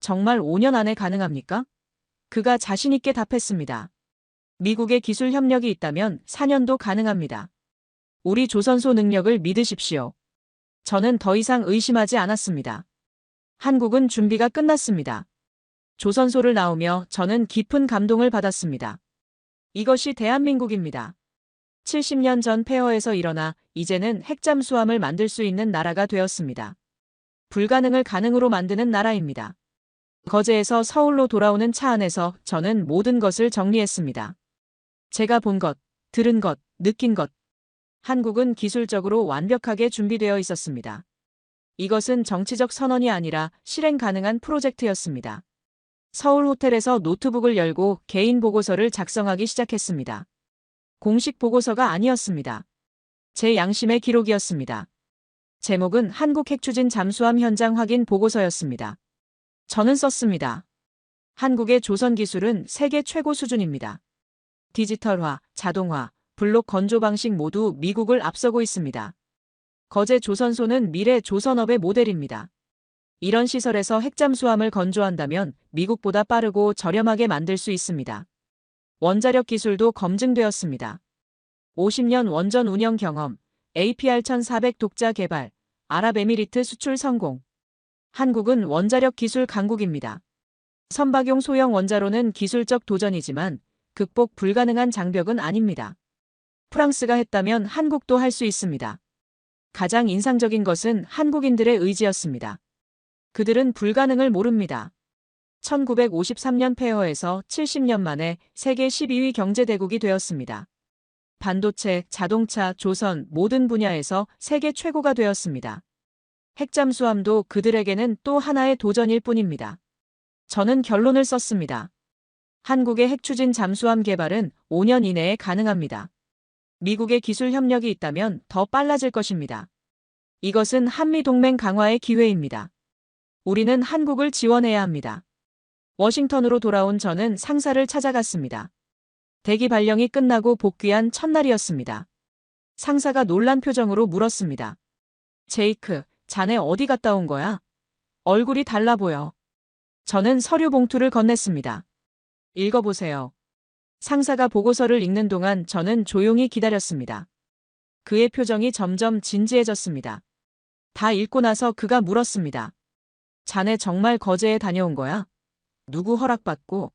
정말 5년 안에 가능합니까? 그가 자신있게 답했습니다. 미국의 기술 협력이 있다면 4년도 가능합니다. 우리 조선소 능력을 믿으십시오. 저는 더 이상 의심하지 않았습니다. 한국은 준비가 끝났습니다. 조선소를 나오며 저는 깊은 감동을 받았습니다. 이것이 대한민국입니다. 70년 전 폐허에서 일어나 이제는 핵잠수함을 만들 수 있는 나라가 되었습니다. 불가능을 가능으로 만드는 나라입니다. 거제에서 서울로 돌아오는 차 안에서 저는 모든 것을 정리했습니다. 제가 본 것, 들은 것, 느낀 것. 한국은 기술적으로 완벽하게 준비되어 있었습니다. 이것은 정치적 선언이 아니라 실행 가능한 프로젝트였습니다. 서울 호텔에서 노트북을 열고 개인 보고서를 작성하기 시작했습니다. 공식 보고서가 아니었습니다. 제 양심의 기록이었습니다. 제목은 한국 핵추진 잠수함 현장 확인 보고서였습니다. 저는 썼습니다. 한국의 조선 기술은 세계 최고 수준입니다. 디지털화, 자동화, 블록 건조 방식 모두 미국을 앞서고 있습니다. 거제 조선소는 미래 조선업의 모델입니다. 이런 시설에서 핵잠수함을 건조한다면 미국보다 빠르고 저렴하게 만들 수 있습니다. 원자력 기술도 검증되었습니다. 50년 원전 운영 경험, APR-1400 독자 개발, 아랍에미리트 수출 성공. 한국은 원자력 기술 강국입니다. 선박용 소형 원자로는 기술적 도전이지만 극복 불가능한 장벽은 아닙니다. 프랑스가 했다면 한국도 할 수 있습니다. 가장 인상적인 것은 한국인들의 의지였습니다. 그들은 불가능을 모릅니다. 1953년 폐허에서 70년 만에 세계 12위 경제대국이 되었습니다. 반도체, 자동차, 조선 모든 분야에서 세계 최고가 되었습니다. 핵잠수함도 그들에게는 또 하나의 도전일 뿐입니다. 저는 결론을 썼습니다. 한국의 핵추진 잠수함 개발은 5년 이내에 가능합니다. 미국의 기술 협력이 있다면 더 빨라질 것입니다. 이것은 한미동맹 강화의 기회입니다. 우리는 한국을 지원해야 합니다. 워싱턴으로 돌아온 저는 상사를 찾아갔습니다. 대기 발령이 끝나고 복귀한 첫날이었습니다. 상사가 놀란 표정으로 물었습니다. 제이크, 자네 어디 갔다 온 거야? 얼굴이 달라 보여. 저는 서류 봉투를 건넸습니다. 읽어보세요. 상사가 보고서를 읽는 동안 저는 조용히 기다렸습니다. 그의 표정이 점점 진지해졌습니다. 다 읽고 나서 그가 물었습니다. 자네 정말 거제에 다녀온 거야? 누구 허락받고?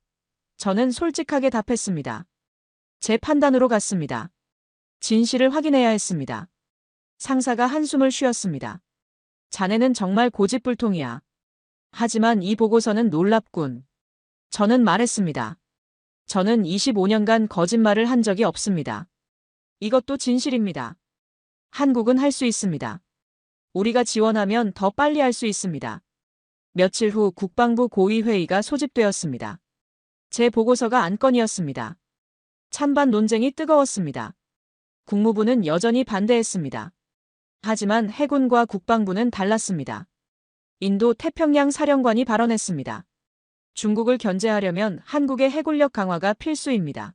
저는 솔직하게 답했습니다. 제 판단으로 갔습니다. 진실을 확인해야 했습니다. 상사가 한숨을 쉬었습니다. 자네는 정말 고집불통이야. 하지만 이 보고서는 놀랍군. 저는 말했습니다. 저는 25년간 거짓말을 한 적이 없습니다. 이것도 진실입니다. 한국은 할 수 있습니다. 우리가 지원하면 더 빨리 할 수 있습니다. 며칠 후 국방부 고위회의가 소집되었습니다. 제 보고서가 안건이었습니다. 찬반 논쟁이 뜨거웠습니다. 국무부는 여전히 반대했습니다. 하지만 해군과 국방부는 달랐습니다. 인도 태평양 사령관이 발언했습니다. 중국을 견제하려면 한국의 해군력 강화가 필수입니다.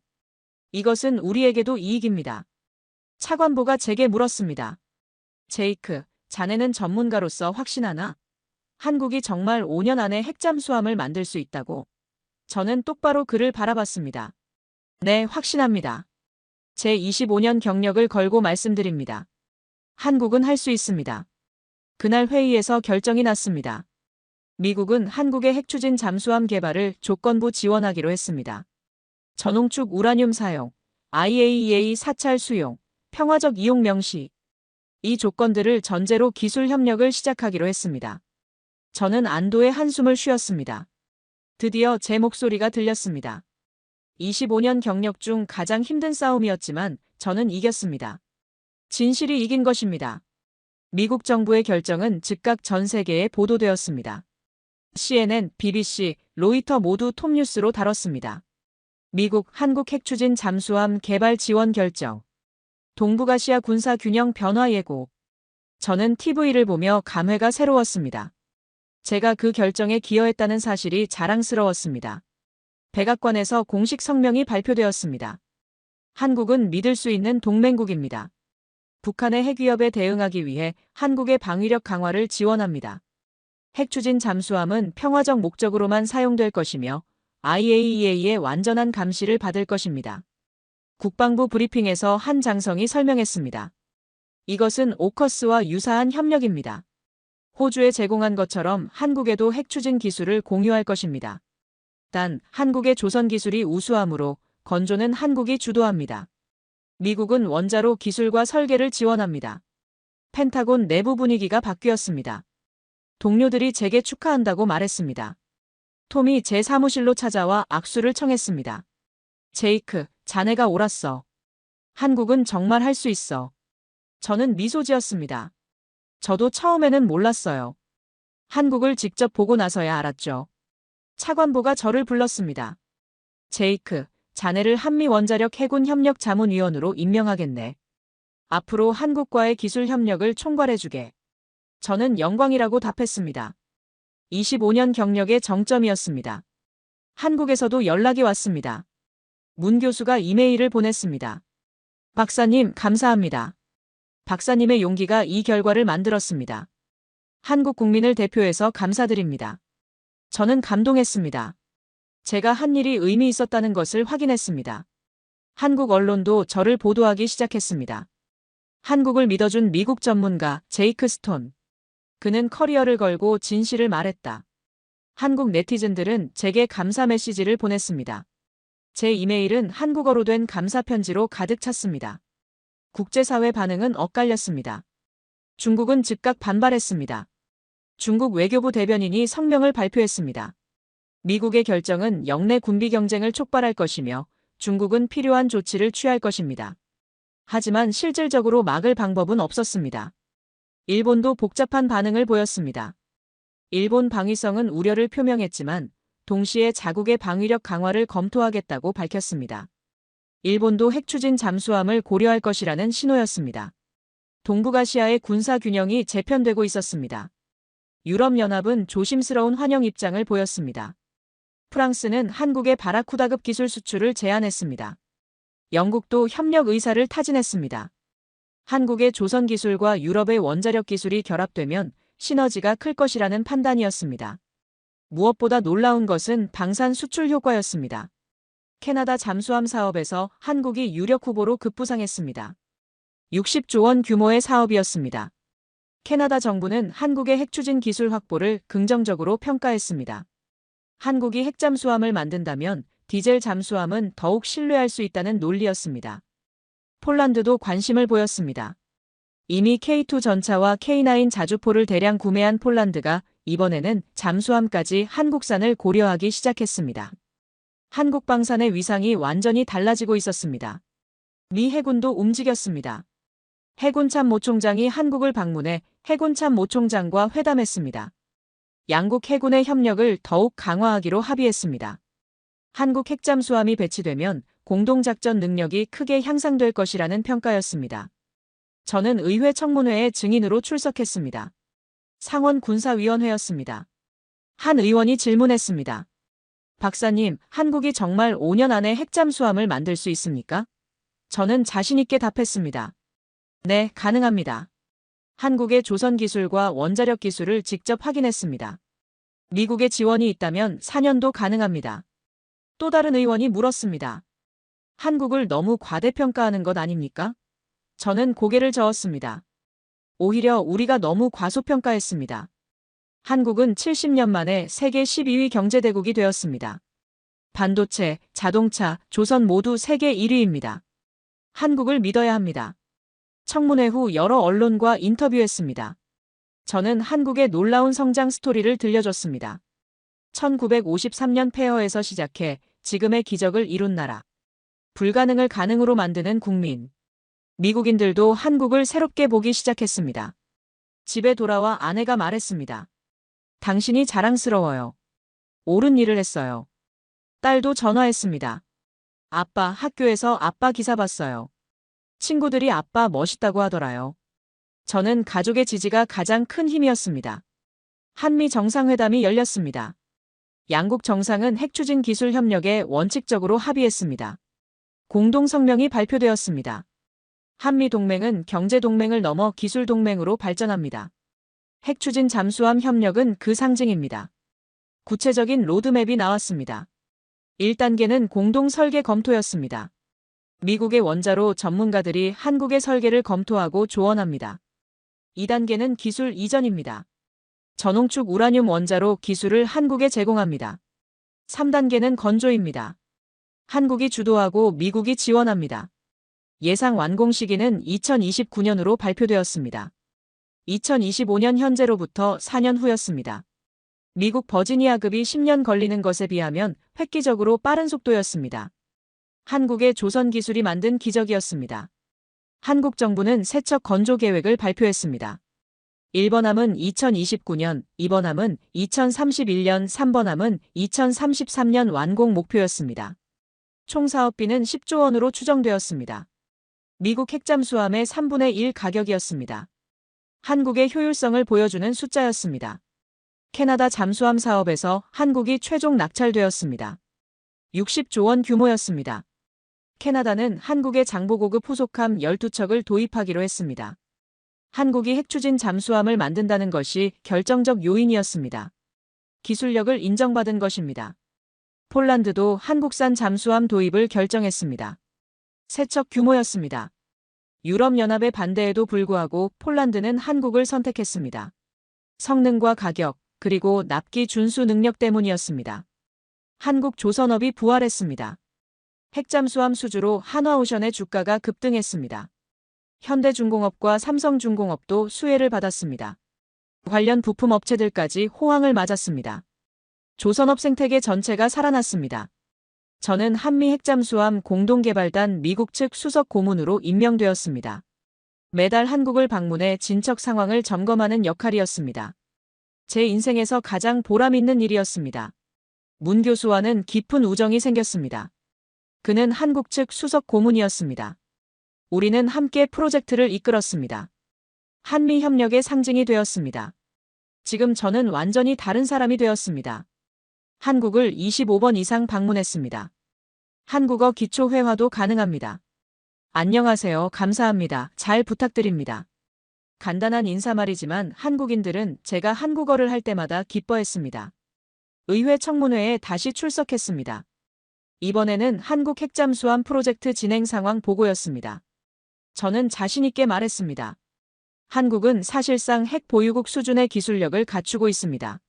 이것은 우리에게도 이익입니다. 차관보가 제게 물었습니다. 제이크, 자네는 전문가로서 확신하나? 한국이 정말 5년 안에 핵잠수함을 만들 수 있다고? 저는 똑바로 그를 바라봤습니다. 네, 확신합니다. 제 25년 경력을 걸고 말씀드립니다. 한국은 할 수 있습니다. 그날 회의에서 결정이 났습니다. 미국은 한국의 핵추진 잠수함 개발을 조건부 지원하기로 했습니다. 전홍축 우라늄 사용, IAEA 사찰 수용, 평화적 이용 명시. 이 조건들을 전제로 기술 협력을 시작하기로 했습니다. 저는 안도의 한숨을 쉬었습니다. 드디어 제 목소리가 들렸습니다. 25년 경력 중 가장 힘든 싸움이었지만 저는 이겼습니다. 진실이 이긴 것입니다. 미국 정부의 결정은 즉각 전 세계에 보도되었습니다. CNN, BBC, 로이터 모두 톱뉴스로 다뤘습니다. 미국, 한국 핵추진 잠수함 개발 지원 결정. 동북아시아 군사 균형 변화 예고. 저는 TV를 보며 감회가 새로웠습니다. 제가 그 결정에 기여했다는 사실이 자랑스러웠습니다. 백악관에서 공식 성명이 발표되었습니다. 한국은 믿을 수 있는 동맹국입니다. 북한의 핵위협에 대응하기 위해 한국의 방위력 강화를 지원합니다. 핵추진 잠수함은 평화적 목적으로만 사용될 것이며 IAEA의 완전한 감시를 받을 것입니다. 국방부 브리핑에서 한 장성이 설명했습니다. 이것은 오커스와 유사한 협력입니다. 호주에 제공한 것처럼 한국에도 핵추진 기술을 공유할 것입니다. 단, 한국의 조선 기술이 우수하므로 건조는 한국이 주도합니다. 미국은 원자로 기술과 설계를 지원합니다. 펜타곤 내부 분위기가 바뀌었습니다. 동료들이 제게 축하한다고 말했습니다. 톰이 제 사무실로 찾아와 악수를 청했습니다. 제이크, 자네가 옳았어. 한국은 정말 할 수 있어. 저는 미소 지었습니다. 저도 처음에는 몰랐어요. 한국을 직접 보고 나서야 알았죠. 차관보가 저를 불렀습니다. 제이크, 자네를 한미원자력 해군 협력 자문위원으로 임명하겠네. 앞으로 한국과의 기술 협력을 총괄해주게. 저는 영광이라고 답했습니다. 25년 경력의 정점이었습니다. 한국에서도 연락이 왔습니다. 문 교수가 이메일을 보냈습니다. 박사님, 감사합니다. 박사님의 용기가 이 결과를 만들었습니다. 한국 국민을 대표해서 감사드립니다. 저는 감동했습니다. 제가 한 일이 의미 있었다는 것을 확인했습니다. 한국 언론도 저를 보도하기 시작했습니다. 한국을 믿어준 미국 전문가 제이크 스톤. 그는 커리어를 걸고 진실을 말했다. 한국 네티즌들은 제게 감사 메시지를 보냈습니다. 제 이메일은 한국어로 된 감사 편지로 가득 찼습니다. 국제사회 반응은 엇갈렸습니다. 중국은 즉각 반발했습니다. 중국 외교부 대변인이 성명을 발표했습니다. 미국의 결정은 영내 군비 경쟁을 촉발할 것이며 중국은 필요한 조치를 취할 것입니다. 하지만 실질적으로 막을 방법은 없었습니다. 일본도 복잡한 반응을 보였습니다. 일본 방위성은 우려를 표명했지만 동시에 자국의 방위력 강화를 검토하겠다고 밝혔습니다. 일본도 핵추진 잠수함을 고려할 것이라는 신호였습니다. 동북아시아의 군사 균형이 재편되고 있었습니다. 유럽연합은 조심스러운 환영 입장을 보였습니다. 프랑스는 한국의 바라쿠다급 기술 수출을 제안했습니다. 영국도 협력 의사를 타진했습니다. 한국의 조선 기술과 유럽의 원자력 기술이 결합되면 시너지가 클 것이라는 판단이었습니다. 무엇보다 놀라운 것은 방산 수출 효과였습니다. 캐나다 잠수함 사업에서 한국이 유력 후보로 급부상했습니다. 60조 원 규모의 사업이었습니다. 캐나다 정부는 한국의 핵추진 기술 확보를 긍정적으로 평가했습니다. 한국이 핵잠수함을 만든다면 디젤 잠수함은 더욱 신뢰할 수 있다는 논리였습니다. 폴란드도 관심을 보였습니다. 이미 K2 전차와 K9 자주포를 대량 구매한 폴란드가 이번에는 잠수함까지 한국산을 고려하기 시작했습니다. 한국 방산의 위상이 완전히 달라지고 있었습니다. 미 해군도 움직였습니다. 해군 참모 총장이 한국을 방문해 해군 참모 총장과 회담했습니다. 양국 해군의 협력을 더욱 강화하기로 합의했습니다. 한국 핵잠수함이 배치되면 공동작전 능력이 크게 향상될 것이라는 평가였습니다. 저는 의회 청문회에 증인으로 출석했습니다. 상원 군사위원회였습니다. 한 의원이 질문했습니다. 박사님, 한국이 정말 5년 안에 핵잠수함을 만들 수 있습니까? 저는 자신 있게 답했습니다. 네, 가능합니다. 한국의 조선 기술과 원자력 기술을 직접 확인했습니다. 미국의 지원이 있다면 4년도 가능합니다. 또 다른 의원이 물었습니다. 한국을 너무 과대평가하는 것 아닙니까? 저는 고개를 저었습니다. 오히려 우리가 너무 과소평가했습니다. 한국은 70년 만에 세계 12위 경제대국이 되었습니다. 반도체, 자동차, 조선 모두 세계 1위입니다. 한국을 믿어야 합니다. 청문회 후 여러 언론과 인터뷰했습니다. 저는 한국의 놀라운 성장 스토리를 들려줬습니다. 1953년 폐허에서 시작해 지금의 기적을 이룬 나라. 불가능을 가능으로 만드는 국민. 미국인들도 한국을 새롭게 보기 시작했습니다. 집에 돌아와 아내가 말했습니다. 당신이 자랑스러워요. 옳은 일을 했어요. 딸도 전화했습니다. 아빠, 학교에서 아빠 기사 봤어요. 친구들이 아빠 멋있다고 하더라요. 저는 가족의 지지가 가장 큰 힘이었습니다. 한미 정상회담이 열렸습니다. 양국 정상은 핵추진 기술 협력에 원칙적으로 합의했습니다. 공동성명이 발표되었습니다. 한미 동맹은 경제 동맹을 넘어 기술 동맹으로 발전합니다. 핵추진 잠수함 협력은 그 상징입니다. 구체적인 로드맵이 나왔습니다. 1단계는 공동 설계 검토였습니다. 미국의 원자로 전문가들이 한국의 설계를 검토하고 조언합니다. 2단계는 기술 이전입니다. 전홍축 우라늄 원자로 기술을 한국에 제공합니다. 3단계는 건조입니다. 한국이 주도하고 미국이 지원합니다. 예상 완공 시기는 2029년으로 발표되었습니다. 2025년 현재로부터 4년 후였습니다. 미국 버지니아급이 10년 걸리는 것에 비하면 획기적으로 빠른 속도였습니다. 한국의 조선 기술이 만든 기적이었습니다. 한국 정부는 세척 건조 계획을 발표했습니다. 1번함은 2029년, 2번함은 2031년, 3번함은 2033년 완공 목표였습니다. 총 사업비는 10조 원으로 추정되었습니다. 미국 핵잠수함의 3분의 1 가격이었습니다. 한국의 효율성을 보여주는 숫자였습니다. 캐나다 잠수함 사업에서 한국이 최종 낙찰되었습니다. 60조 원 규모였습니다. 캐나다는 한국의 장보고급 후속함 12척을 도입하기로 했습니다. 한국이 핵추진 잠수함을 만든다는 것이 결정적 요인이었습니다. 기술력을 인정받은 것입니다. 폴란드도 한국산 잠수함 도입을 결정했습니다. 세척 규모였습니다. 유럽연합의 반대에도 불구하고 폴란드는 한국을 선택했습니다. 성능과 가격, 그리고 납기 준수 능력 때문이었습니다. 한국 조선업이 부활했습니다. 핵잠수함 수주로 한화오션의 주가가 급등했습니다. 현대중공업과 삼성중공업도 수혜를 받았습니다. 관련 부품 업체들까지 호황을 맞았습니다. 조선업 생태계 전체가 살아났습니다. 저는 한미 핵잠수함 공동개발단 미국 측 수석 고문으로 임명되었습니다. 매달 한국을 방문해 진척 상황을 점검하는 역할이었습니다. 제 인생에서 가장 보람 있는 일이었습니다. 문 교수와는 깊은 우정이 생겼습니다. 그는 한국 측 수석 고문이었습니다. 우리는 함께 프로젝트를 이끌었습니다. 한미 협력의 상징이 되었습니다. 지금 저는 완전히 다른 사람이 되었습니다. 한국을 25번 이상 방문했습니다. 한국어 기초 회화도 가능합니다. 안녕하세요. 감사합니다. 잘 부탁드립니다. 간단한 인사말이지만 한국인들은 제가 한국어를 할 때마다 기뻐했습니다. 의회 청문회에 다시 출석했습니다. 이번에는 한국 핵잠수함 프로젝트 진행 상황 보고였습니다. 저는 자신있게 말했습니다. 한국은 사실상 핵 보유국 수준의 기술력을 갖추고 있습니다.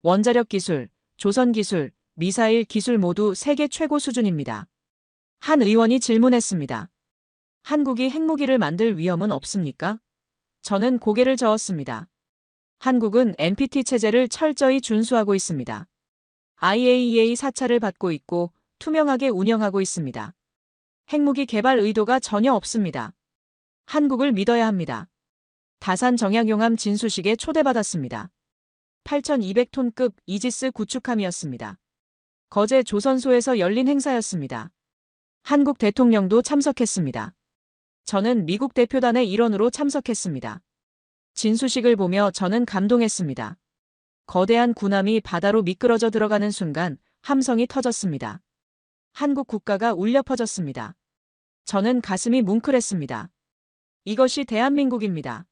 원자력 기술, 조선 기술, 미사일 기술 모두 세계 최고 수준입니다. 한 의원이 질문했습니다. 한국이 핵무기를 만들 위험은 없습니까? 저는 고개를 저었습니다. 한국은 NPT 체제를 철저히 준수하고 있습니다. IAEA 사찰을 받고 있고 투명하게 운영하고 있습니다. 핵무기 개발 의도가 전혀 없습니다. 한국을 믿어야 합니다. 다산 정약용함 진수식에 초대받았습니다. 8,200톤급 이지스 구축함이었습니다. 거제 조선소에서 열린 행사였습니다. 한국 대통령도 참석했습니다. 저는 미국 대표단의 일원으로 참석했습니다. 진수식을 보며 저는 감동했습니다. 거대한 군함이 바다로 미끄러져 들어가는 순간 함성이 터졌습니다. 한국 국가가 울려 퍼졌습니다. 저는 가슴이 뭉클했습니다. 이것이 대한민국입니다.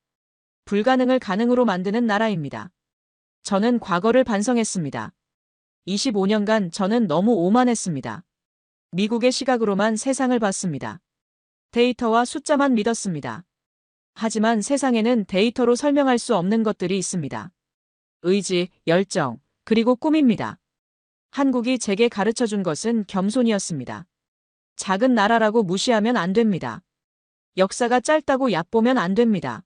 불가능을 가능으로 만드는 나라입니다. 저는 과거를 반성했습니다. 25년간 저는 너무 오만했습니다. 미국의 시각으로만 세상을 봤습니다. 데이터와 숫자만 믿었습니다. 하지만 세상에는 데이터로 설명할 수 없는 것들이 있습니다. 의지, 열정, 그리고 꿈입니다. 한국이 제게 가르쳐 준 것은 겸손이었습니다. 작은 나라라고 무시하면 안 됩니다. 역사가 짧다고 얕보면 안 됩니다.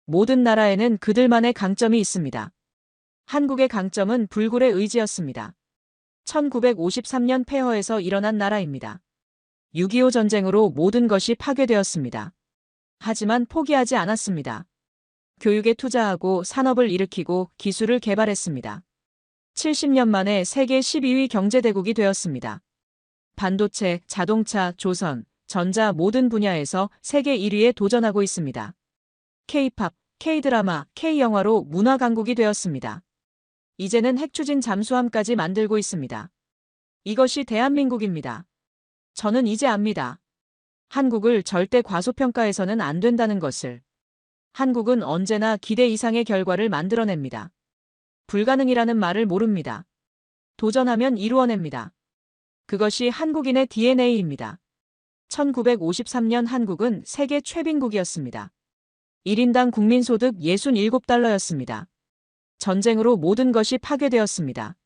모든 나라에는 그들만의 강점이 있습니다. 한국의 강점은 불굴의 의지였습니다. 1953년 폐허에서 일어난 나라입니다. 6.25 전쟁으로 모든 것이 파괴되었습니다. 하지만 포기하지 않았습니다. 교육에 투자하고 산업을 일으키고 기술을 개발했습니다. 70년 만에 세계 12위 경제대국이 되었습니다. 반도체, 자동차, 조선, 전자 모든 분야에서 세계 1위에 도전하고 있습니다. K-팝, K-드라마, K-영화로 문화 강국이 되었습니다. 이제는 핵추진 잠수함까지 만들고 있습니다. 이것이 대한민국입니다. 저는 이제 압니다. 한국을 절대 과소평가해서는 안 된다는 것을. 한국은 언제나 기대 이상의 결과를 만들어냅니다. 불가능이라는 말을 모릅니다. 도전하면 이루어냅니다. 그것이 한국인의 DNA입니다. 1953년 한국은 세계 최빈국이었습니다. 1인당 국민소득 67달러였습니다. 전쟁으로 모든 것이 파괴되었습니다.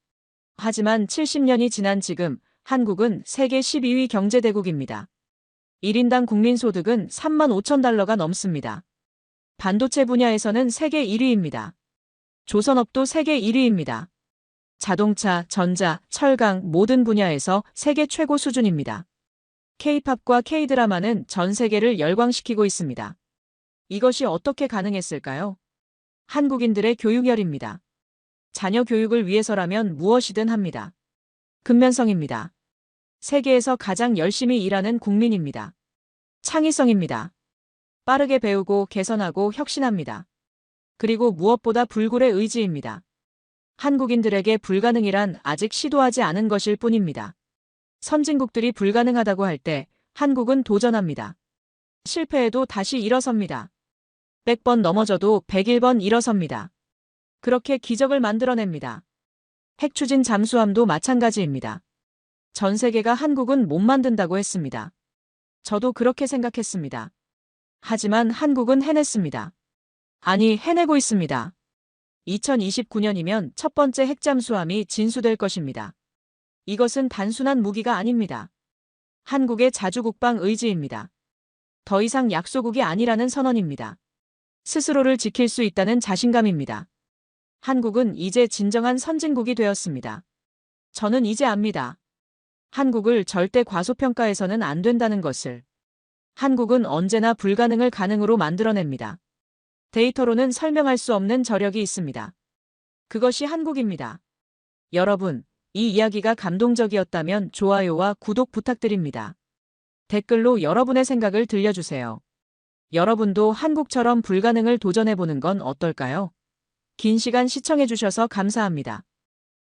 하지만 70년이 지난 지금 한국은 세계 12위 경제대국입니다. 1인당 국민소득은 3만 5천 달러가 넘습니다. 반도체 분야에서는 세계 1위입니다. 조선업도 세계 1위입니다. 자동차, 전자, 철강 모든 분야에서 세계 최고 수준입니다. K-팝과 K-드라마는 전 세계를 열광시키고 있습니다. 이것이 어떻게 가능했을까요? 한국인들의 교육열입니다. 자녀 교육을 위해서라면 무엇이든 합니다. 근면성입니다. 세계에서 가장 열심히 일하는 국민입니다. 창의성입니다. 빠르게 배우고 개선하고 혁신합니다. 그리고 무엇보다 불굴의 의지입니다. 한국인들에게 불가능이란 아직 시도하지 않은 것일 뿐입니다. 선진국들이 불가능하다고 할 때 한국은 도전합니다. 실패해도 다시 일어섭니다. 100번 넘어져도 101번 일어섭니다. 그렇게 기적을 만들어냅니다. 핵추진 잠수함도 마찬가지입니다. 전 세계가 한국은 못 만든다고 했습니다. 저도 그렇게 생각했습니다. 하지만 한국은 해냈습니다. 아니, 해내고 있습니다. 2029년이면 첫 번째 핵잠수함이 진수될 것입니다. 이것은 단순한 무기가 아닙니다. 한국의 자주국방 의지입니다. 더 이상 약소국이 아니라는 선언입니다. 스스로를 지킬 수 있다는 자신감입니다. 한국은 이제 진정한 선진국이 되었습니다. 저는 이제 압니다. 한국을 절대 과소평가해서는 안 된다는 것을. 한국은 언제나 불가능을 가능으로 만들어냅니다. 데이터로는 설명할 수 없는 저력이 있습니다. 그것이 한국입니다. 여러분, 이 이야기가 감동적이었다면 좋아요와 구독 부탁드립니다. 댓글로 여러분의 생각을 들려주세요. 여러분도 한국처럼 불가능을 도전해보는 건 어떨까요? 긴 시간 시청해주셔서 감사합니다.